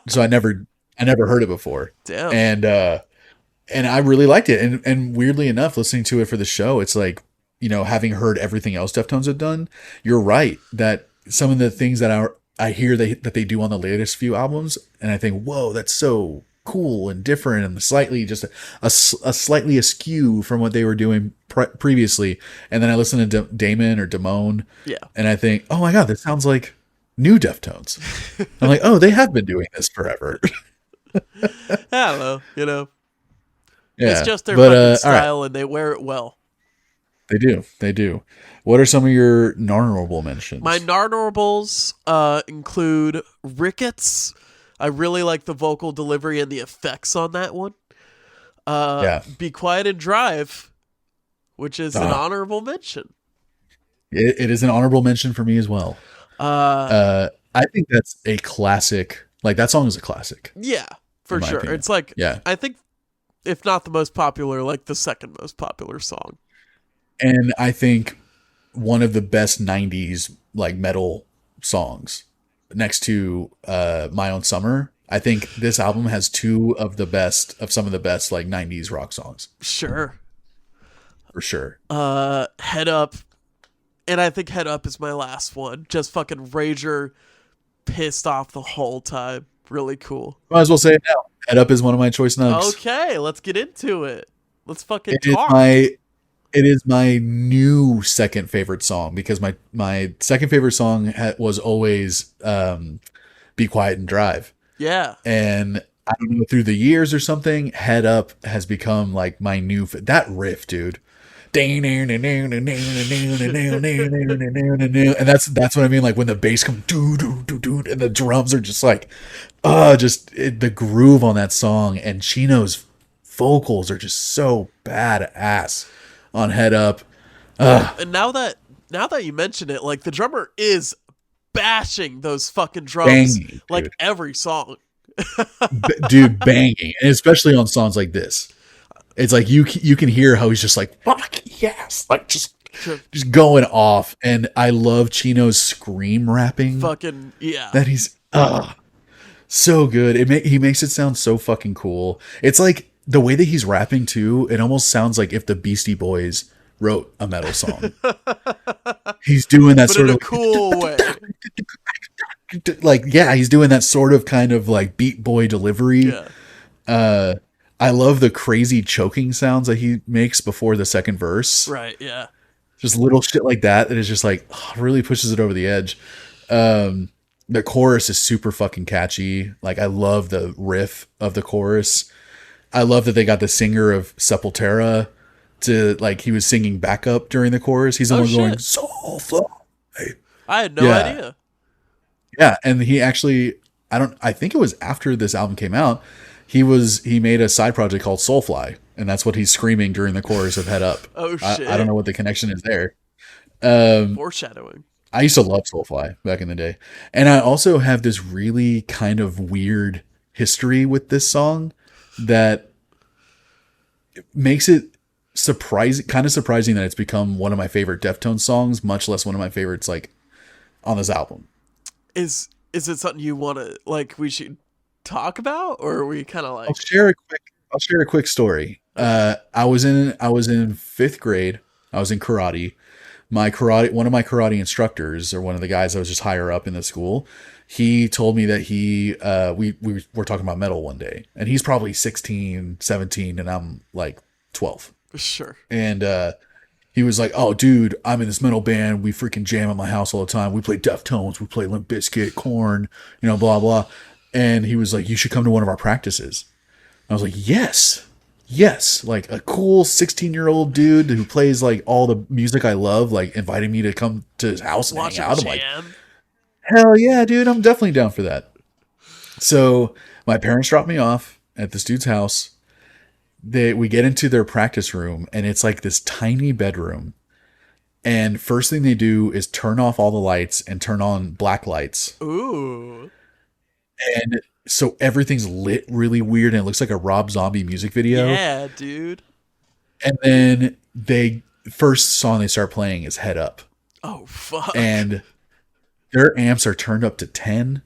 So I never heard it before, Damn. and I really liked it, and weirdly enough, listening to it for the show, it's like, you know, having heard everything else Deftones have done, you're right that some of the things that I hear that they do on the latest few albums, and I think, whoa, that's so cool and different and slightly just a slightly askew from what they were doing previously. And then I listen to Damon or Damone, Yeah. and I think, oh my god, this sounds like new Deftones. I'm like, oh, they have been doing this forever. I don't know, you know. Yeah, It's just their but, fucking all right. style and they wear it well. They do. What are some of your honorable mentions? My narnorables include Ricketts. I really like the vocal delivery and the effects on that one. Yeah. Be Quiet and Drive, which is an honorable mention. It is an honorable mention for me as well. I think that's a classic. Like, that song is a classic. Yeah, for in my sure. opinion. It's like, Yeah. I think, if not the most popular, like the second most popular song. And I think one of the best 90s like metal songs next to My Own Summer. I think this album has two of some of the best like 90s rock songs. Sure. For sure. Head Up. And I think Head Up is my last one. Just fucking Rager, pissed off the whole time. Really cool. Might as well say it now. Head Up is one of my choice nugs. Okay, let's get into it. Let's fucking It is talk. it is my new second favorite song, because my second favorite song was always Be Quiet and Drive. Yeah. And I don't know, through the years or something, Head Up has become like my new that riff, dude. And that's what I mean, like when the bass comes doo doo doo doo and the drums are just like the groove on that song, and Chino's vocals are just so badass on Head Up. And now that you mention it, like the drummer is bashing those fucking drums Banging, like dude. every song. Dude, banging, and especially on songs like this. It's like you can hear how he's just like, fuck yes, like just going off. And I love Chino's scream rapping. Fucking yeah. That he's so good. He makes it sound so fucking cool. It's like the way that he's rapping too. It almost sounds like if the Beastie Boys wrote a metal song. He's doing that But in sort a of cool way. like, yeah, he's doing that sort of kind of like Beat Boy delivery. Yeah. Uh, I love the crazy choking sounds that he makes before the second verse. Right. Yeah. Just little shit like that is just like really pushes it over the edge. The chorus is super fucking catchy. Like, I love the riff of the chorus. I love that they got the singer of Sepultura to, like, he was singing backup during the chorus. He's the Oh one going shit! Soulfly. I had no Yeah. idea. Yeah, and he actually, I think it was after this album came out, he made a side project called Soulfly, and that's what he's screaming during the chorus of Head Up. Oh shit! I don't know what the connection is there. Um, Foreshadowing. I used to love Soulfly back in the day. And I also have this really kind of weird history with this song that makes it kind of surprising that it's become one of my favorite Deftones songs, much less one of my favorites like on this album. Is it something you want to like? We should talk about, or are we kind of like? I'll share a quick story. I was in fifth grade. I was in karate. One of my karate instructors, or one of the guys that was just higher up in the school, he told me that we were talking about metal one day, and he's probably 16, 17, and I'm like 12. Sure. And he was like, "Oh, dude, I'm in this metal band. We freaking jam at my house all the time. We play Deftones. We play Limp Bizkit, Korn, blah blah." And he was like, "You should come to one of our practices." I was like, yes, like a cool 16-year-old dude who plays like all the music I love, like inviting me to come to his house and Watch hang him out. I'm like, jam. hell yeah, dude, I'm definitely down for that. So my parents dropped me off at this dude's house. We get into their practice room, and it's like this tiny bedroom. And first thing they do is turn off all the lights and turn on black lights. Ooh. And so everything's lit really weird, and it looks like a Rob Zombie music video. Yeah, dude. And then first song they start playing is Head Up. Oh fuck. And their amps are turned up to 10.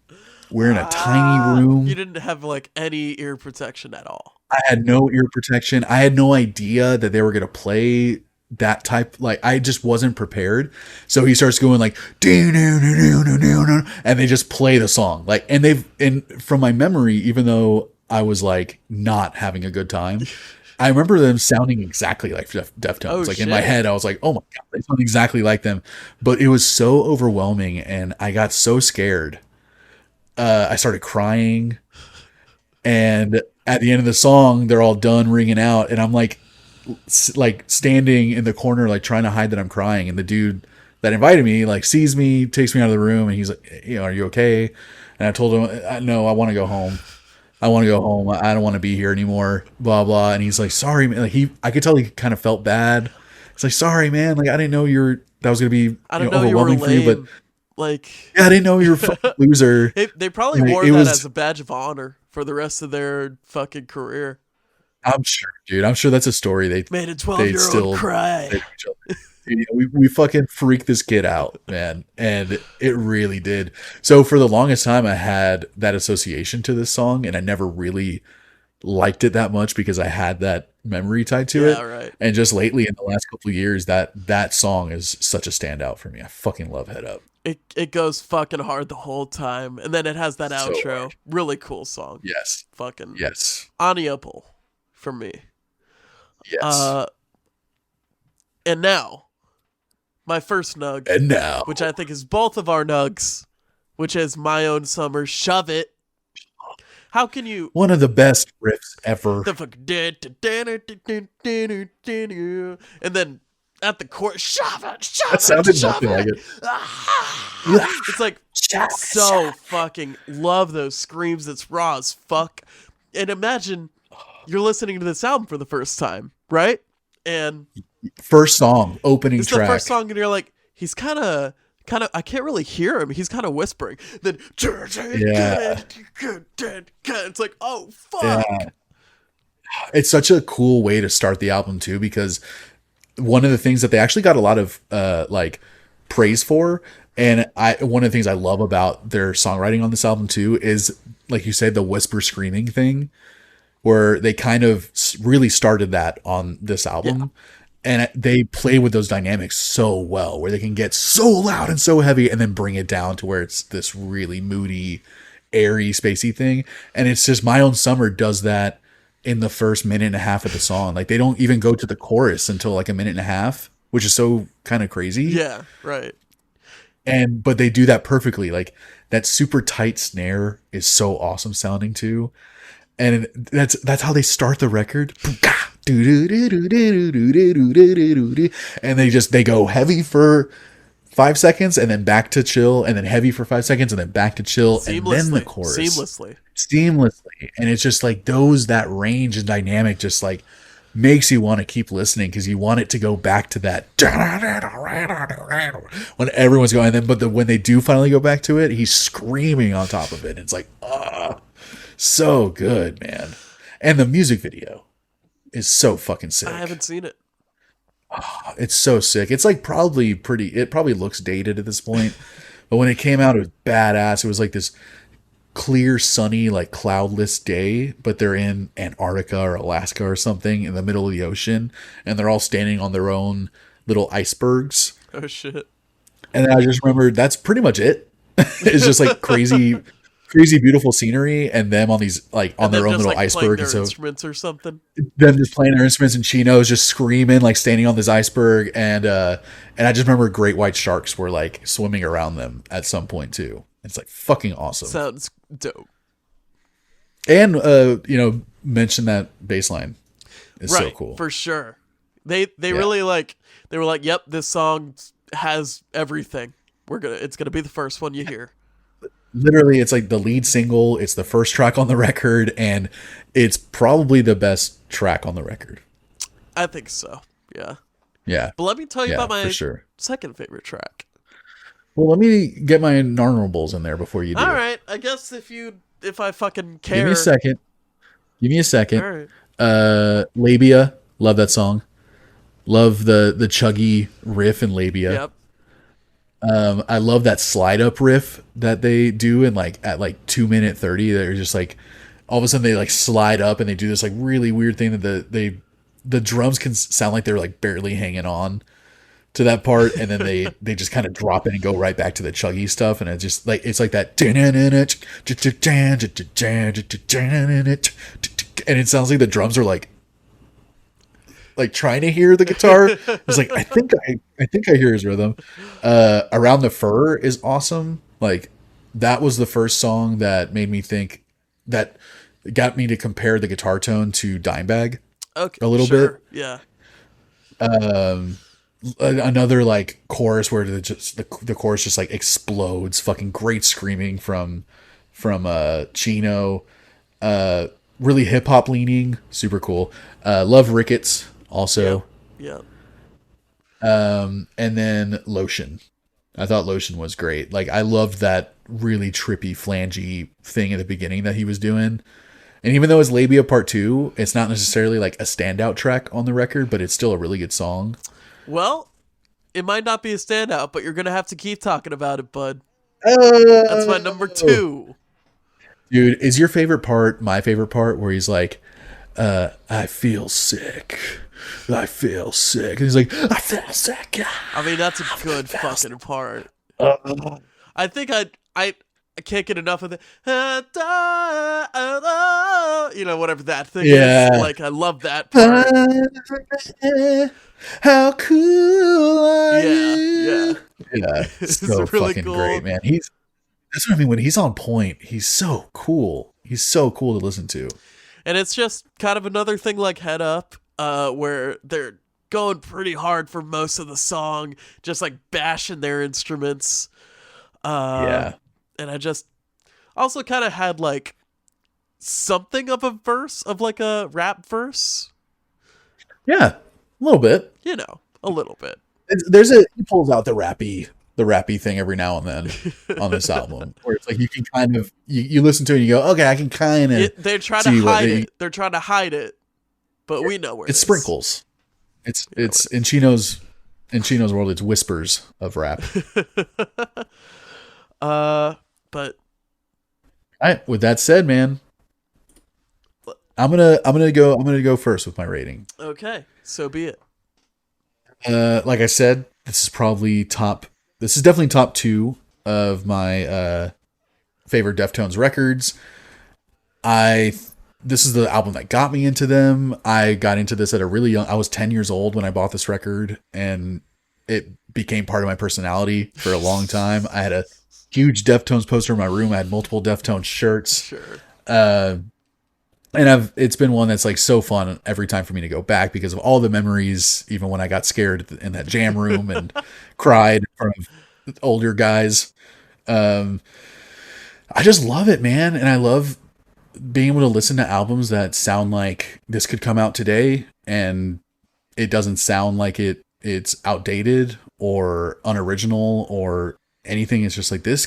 We're in a tiny room. You didn't have like any ear protection at all. I had no ear protection. I had no idea that they were going to play that type. Like, I just wasn't prepared. So he starts going like, and they just play the song. Like, and from my memory, even though I was like not having a good time, I remember them sounding exactly like Deftones. Oh, like shit. in my head, I was like, oh my God, they sound exactly like them. But it was so overwhelming, and I got so scared. I started crying, and at the end of the song, they're all done ringing out, and I'm like standing in the corner, like trying to hide that I'm crying. And the dude that invited me, like, sees me, takes me out of the room, and he's like, "Are you okay?" And I told him, "No, I want to go home. I want to go home. I don't want to be here anymore." Blah blah. And he's like, "Sorry, man." Like, I could tell he kind of felt bad. He's like, "Sorry, man. Like, I didn't know that was gonna be I don't know you were overwhelming for you, lame. but Like, yeah, I didn't know you were a fucking loser." they probably Like, wore it that was- as a badge of honor for the rest of their fucking career. I'm sure, dude. I'm sure that's a story they Made a still 12-year-old cry. say to each other. Dude, we fucking freaked this kid out, man, and it really did. So for the longest time, I had that association to this song, and I never really liked it that much because I had that memory tied to it. Yeah, right. And just lately, in the last couple of years, that song is such a standout for me. I fucking love Head Up. It goes fucking hard the whole time, and then it has that So outro. hard. Really cool song. Yes, Fucking yes, Aniapple for me. yes. And now, my first nug, And now, which I think is both of our nugs, which is My Own Summer, Shove It. How can you... one of the best riffs ever. The fuck... And then at the chorus, shove it, shove That sounded shove nothing like it. It's like so fucking love those screams. It's raw as fuck. And imagine you're listening to this album for the first time, right? And First song, opening it's track. the first song, and you're like, he's kind of. I can't really hear him. He's kind of whispering. Then, Yeah. it's like, oh fuck. Yeah. It's such a cool way to start the album too, because one of the things that they actually got a lot of like praise for, and one of the things I love about their songwriting on this album too is, like you said, the whisper screaming thing, where they kind of really started that on this album. And they play with those dynamics so well, where they can get so loud and so heavy and then bring it down to where it's this really moody, airy, spacey thing. And it's just My Own Summer does that in the first minute and a half of the song. Like they don't even go to the chorus until like a minute and a half, which is so kind of crazy. Yeah, right. And but they do that perfectly. Like that super tight snare is so awesome sounding too. And that's how they start the record. And they go heavy for 5 seconds and then back to chill and then heavy for 5 seconds and then back to chill and then the chorus seamlessly. And it's just like that range and dynamic just like makes you want to keep listening because you want it to go back to that when everyone's going. And then when they do finally go back to it, he's screaming on top of it. And it's like, so good, man. And the music video is so fucking sick. I haven't seen it. It's so sick. It's like it probably looks dated at this point, but when it came out, it was badass. It was like this clear, sunny, like cloudless day, but they're in Antarctica or Alaska or something in the middle of the ocean, and they're all standing on their own little icebergs. Oh shit. And I just remembered that's pretty much it. It's just like crazy beautiful scenery and them on these like on their own little iceberg, and so instruments or something. Them just playing their instruments and Chino's just screaming like standing on this iceberg, and I just remember great white sharks were like swimming around them at some point too. It's like fucking awesome. Sounds dope. And mention that bass line is so cool for sure. They really they were like, yep, this song has everything. It's gonna be the first one you hear. Literally, it's like the lead single. It's the first track on the record, and it's probably the best track on the record. I think so. Yeah. Yeah. But let me tell you about my sure. second favorite track. Well, let me get my honorables in there before you do. All right. I guess if I fucking care. Give me a second. All right. Labia. Love that song. Love the chuggy riff in Labia. Yep. I love that slide up riff that they do at 2:30. They're just like all of a sudden they like slide up and they do this like really weird thing that the drums can sound like they're like barely hanging on to that part, and then they just kind of drop it and go right back to the chuggy stuff, and it's like that, and it sounds like the drums are like trying to hear the guitar. It's like I think I hear his rhythm. Around the Fur is awesome. Like that was the first song that made me think that got me to compare the guitar tone to Dimebag a little bit. Yeah. Another like chorus where the chorus just like explodes. Fucking great screaming from Chino. Really hip hop leaning, super cool. Love Ricketts also. Yeah. And then Lotion. I thought Lotion was great. Like I loved that really trippy flangey thing at the beginning that he was doing. And even though it's Labia Part 2, it's not necessarily like a standout track on the record, but it's still a really good song. Well, it might not be a standout, but you're going to have to keep talking about it, bud. That's my number 2. Dude, is your favorite part my favorite part where he's like, I feel sick. I feel sick. And he's like, I feel sick. I mean, that's a good fucking part. I think I can't get enough of the, whatever that thing is. Like, I love that part. How cool are you? Yeah. Yeah. It's so really fucking cool. great, man. That's what I mean. When he's on point, he's so cool. He's so cool to listen to. And it's just kind of another thing like Head Up, where they're going pretty hard for most of the song, just like bashing their instruments. Yeah. And I just also kind of had like something of a verse, of like a rap verse. Yeah, a little bit. A little bit. He pulls out the rappy thing every now and then on this album, where it's like you can kind of you listen to it and you go, okay, I can kind of. They're trying to hide it. They're trying to hide it, but we know where it's sprinkles. It's in Chino's world. It's whispers of rap. But all right. With that said, man, I'm gonna go first with my rating. Okay, so be it. Like I said, this is probably top. This is definitely top two of my favorite Deftones records. I This is the album that got me into them. I got into this at a really young. I was 10 years old when I bought this record, and it became part of my personality for a long time. I had a huge Deftones poster in my room. I had multiple Deftones shirts. Sure. Uh, and it's been one that's like so fun every time for me to go back because of all the memories, even when I got scared in that jam room and cried in front of older guys. Um, I just love it, man. And I love being able to listen to albums that sound like this could come out today and it doesn't sound like it's outdated or unoriginal or anything. It's just like this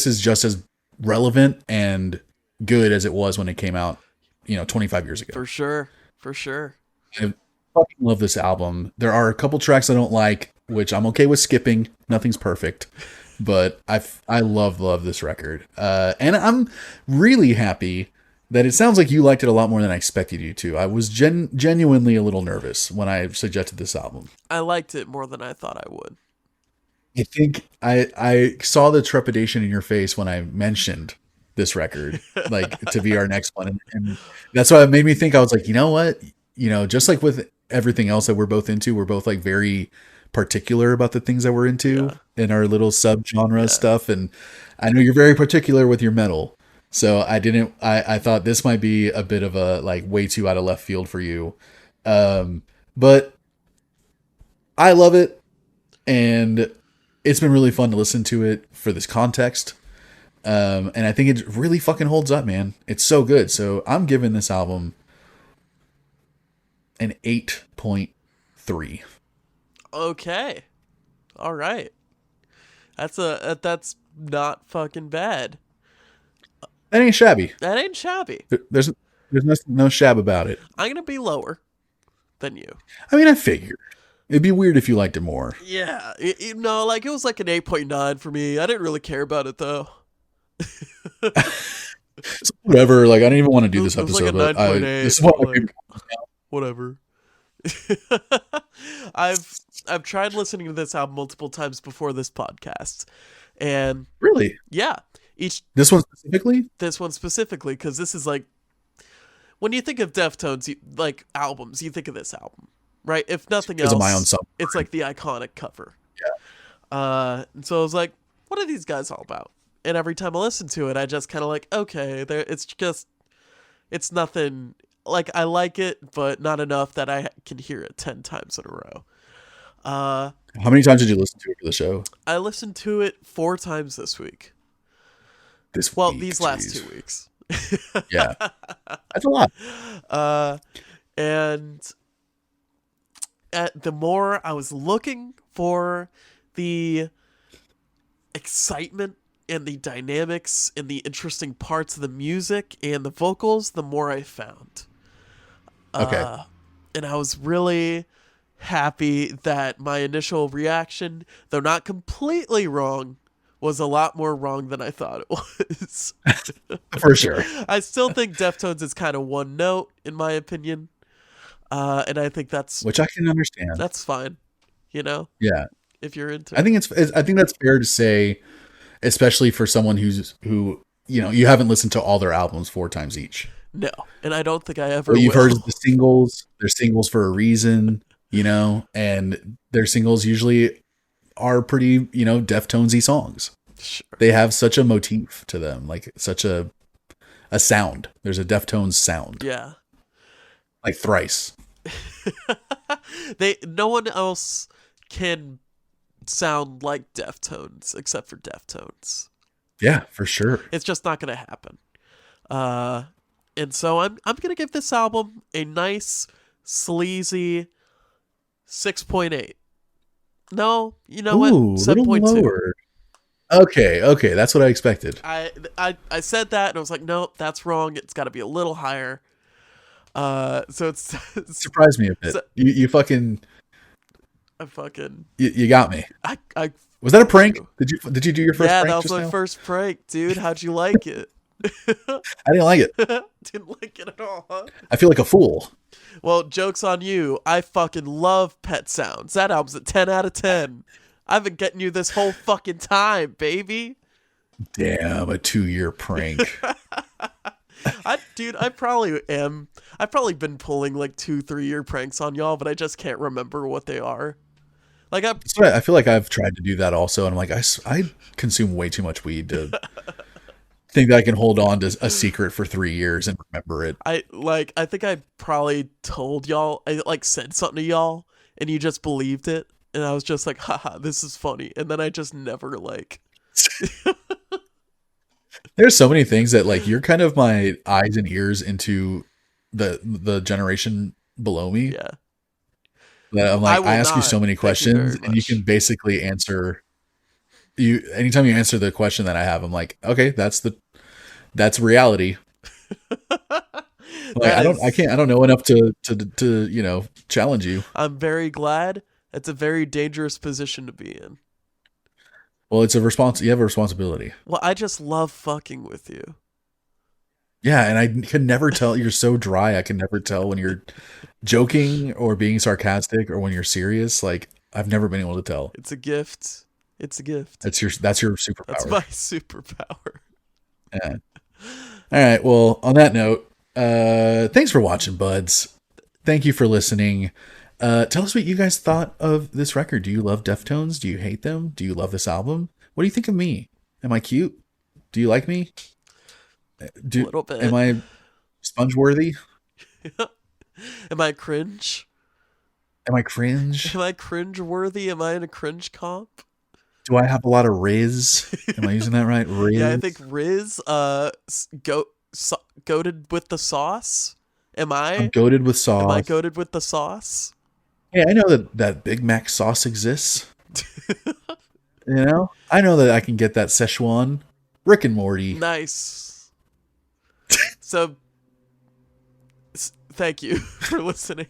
is just as relevant and good as it was when it came out, 25 years ago. For sure. For sure. I fucking love this album. There are a couple tracks I don't like, which I'm okay with skipping. Nothing's perfect, but I love this record. And I'm really happy that it sounds like you liked it a lot more than I expected you to. I was genuinely a little nervous when I suggested this album. I liked it more than I thought I would. I think I saw the trepidation in your face when I mentioned this record, like to be our next one. And that's why it made me think. I was like, you know what? Just like with everything else that we're both into, we're both like very particular about the things that we're into in our little sub-genre stuff. And I know you're very particular with your metal. So I thought this might be a bit of a like way too out of left field for you. But I love it. And it's been really fun to listen to it for this context. And I think it really fucking holds up, man. It's so good. So I'm giving this album an 8.3. Okay. All right. That's not fucking bad. That ain't shabby. That ain't shabby. There's no shab about it. I'm going to be lower than you. I mean, I figured. It'd be weird if you liked it more. Yeah. Like it was like an 8.9 for me. I didn't really care about it though. So whatever. Like, I don't even want to do this It was episode. like a 9.8. This is what Like, whatever. I've tried listening to this album multiple times before this podcast, and really, yeah, this one specifically, because this is like when you think of Deftones, like albums, you think of this album, right? If nothing else, my own song. It's like the iconic cover. Yeah. And so I was like, what are these guys all about? And every time I listen to it, I just kind of like, okay, it's nothing. Like, I like it, but not enough that I can hear it 10 times in a row. How many times did you listen to it for the show? I listened to it 4 times this week. These last 2 weeks. Yeah. That's a lot. And the more I was looking for the excitement and the dynamics and the interesting parts of the music and the vocals, the more I found. Okay. And I was really happy that my initial reaction, though not completely wrong, was a lot more wrong than I thought it was. For sure. I still think Deftones is kind of one note, in my opinion. And I think which I can understand. That's fine. Yeah. If you're into it. I think that's fair to say, especially for someone who you haven't listened to all their albums 4 times each. No, and I don't think I ever Well, you've will. heard the singles. They're singles for a reason, and their singles usually are pretty, Deftonesy songs. Sure. They have such a motif to them, like such a sound. There's a Deftones sound. Yeah. Like Thrice. No one else can sound like Deftones except for Deftones. Yeah, for sure. It's just not going to happen. And so I'm going to give this album a nice, sleazy 6.8. No, you know what? 7.2. Okay, that's what I expected. I said that and I was like, no, that's wrong. It's got to be a little higher. So it's surprised me a bit. So, you fucking. You got me. I was that a prank? Did you do your first prank? Yeah, that was my first prank, dude. How'd you like it? I didn't like it. Didn't like it at all, huh? I feel like a fool. Well, joke's on you. I fucking love Pet Sounds. That album's a 10 out of 10. I've been getting you this whole fucking time, baby. Damn, a 2-year prank. I probably am. I've probably been pulling like 2, 3 year pranks on y'all, but I just can't remember what they are. Like So I feel like I've tried to do that also, and I'm like, I consume way too much weed to think that I can hold on to a secret for 3 years and remember it. I think I probably told y'all. I like said something to y'all, and you just believed it, and I was just like, haha, this is funny, and then I just never like. There's so many things that like you're kind of my eyes and ears into the generation below me. Yeah. That I'm I like, will I ask you not. so many Thank you very questions, and you much. can basically answer you anytime you answer the question that I have. I'm like, okay, that's reality. Like That I is. don't know enough to challenge you. I'm very glad. It's a very dangerous position to be in. Well, you have a responsibility. Well, I just love fucking with you. Yeah, and I can never tell. You're so dry. I can never tell when you're joking or being sarcastic or when you're serious. Like I've never been able to tell. It's a gift. It's a gift. That's your That's superpower. my superpower. Yeah. All right. Well, on that note, thanks for watching, buds. Thank you for listening. Tell us what you guys thought of this record. Do you love Deftones? Do you hate them? Do you love this album? What do you think of me? Am I cute? Do you like me? A Do little am bit. I sponge worthy? Am I cringe? Am I cringe? Am I cringe worthy? Am I in a cringe comp? Do I have a lot of Riz? Am I using that right? Yeah, I think Riz? Riz goated with the sauce. Am I'm I? goaded with Am I sauce. goated with the sauce? Yeah, I know that Big Mac sauce exists. I know that I can get that Szechuan. Rick and Morty. Nice. So, thank you for listening.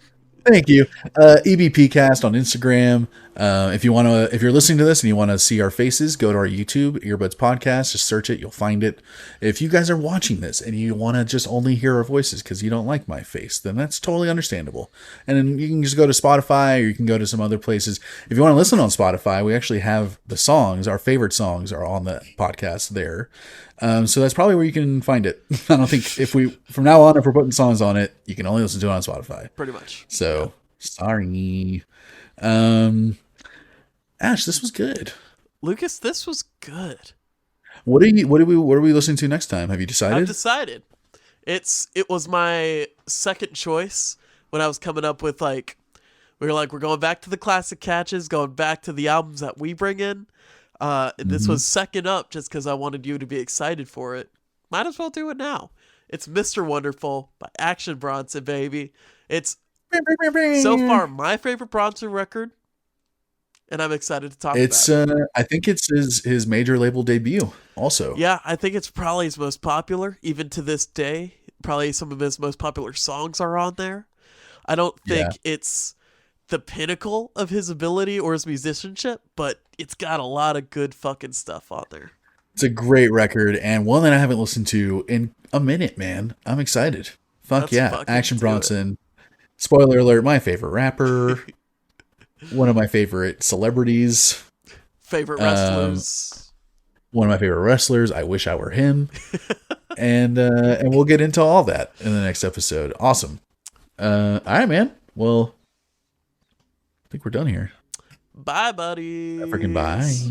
Thank you. EBP Cast on Instagram. If you're listening to this and you want to see our faces, go to our YouTube Earbuds Podcast. Just search it, you'll find it. If you guys are watching this and you want to just only hear our voices because you don't like my face, then that's totally understandable. And then you can just go to Spotify or you can go to some other places. If you want to listen on Spotify, we actually have the songs. Our favorite songs are on the podcast there. So that's probably where you can find it. I don't think from now on, if we're putting songs on it, you can only listen to it on Spotify. Pretty much. So sorry. Um, Ash, this was good. Lucas, this was good. What are we listening to next time? Have you I've decided? decided. It was my second choice when I was coming up with we're going back to the classic catches, going back to the albums that we bring in. This Mhm. was second up just because I wanted you to be excited for it. Might as well do it now. It's Mr. Wonderful by Action Bronson, baby. It's so far my favorite Bronson record, and I'm excited to talk It's about it. I think it's his major label debut also. Yeah, I think it's probably his most popular, even to this day. Probably some of his most popular songs are on there. I don't Yeah. think it's the pinnacle of his ability or his musicianship, but it's got a lot of good fucking stuff on there. It's a great record and one that I haven't listened to in a minute, man. I'm excited. Fuck Let's yeah. fucking Action do it. Bronson. Spoiler alert, my favorite rapper, one of my favorite celebrities, Favorite um, wrestlers. one of my favorite wrestlers. I wish I were him. And we'll get into all that in the next episode. Awesome. All right, man. Well, I think we're done here. Bye, Freaking buddies. bye.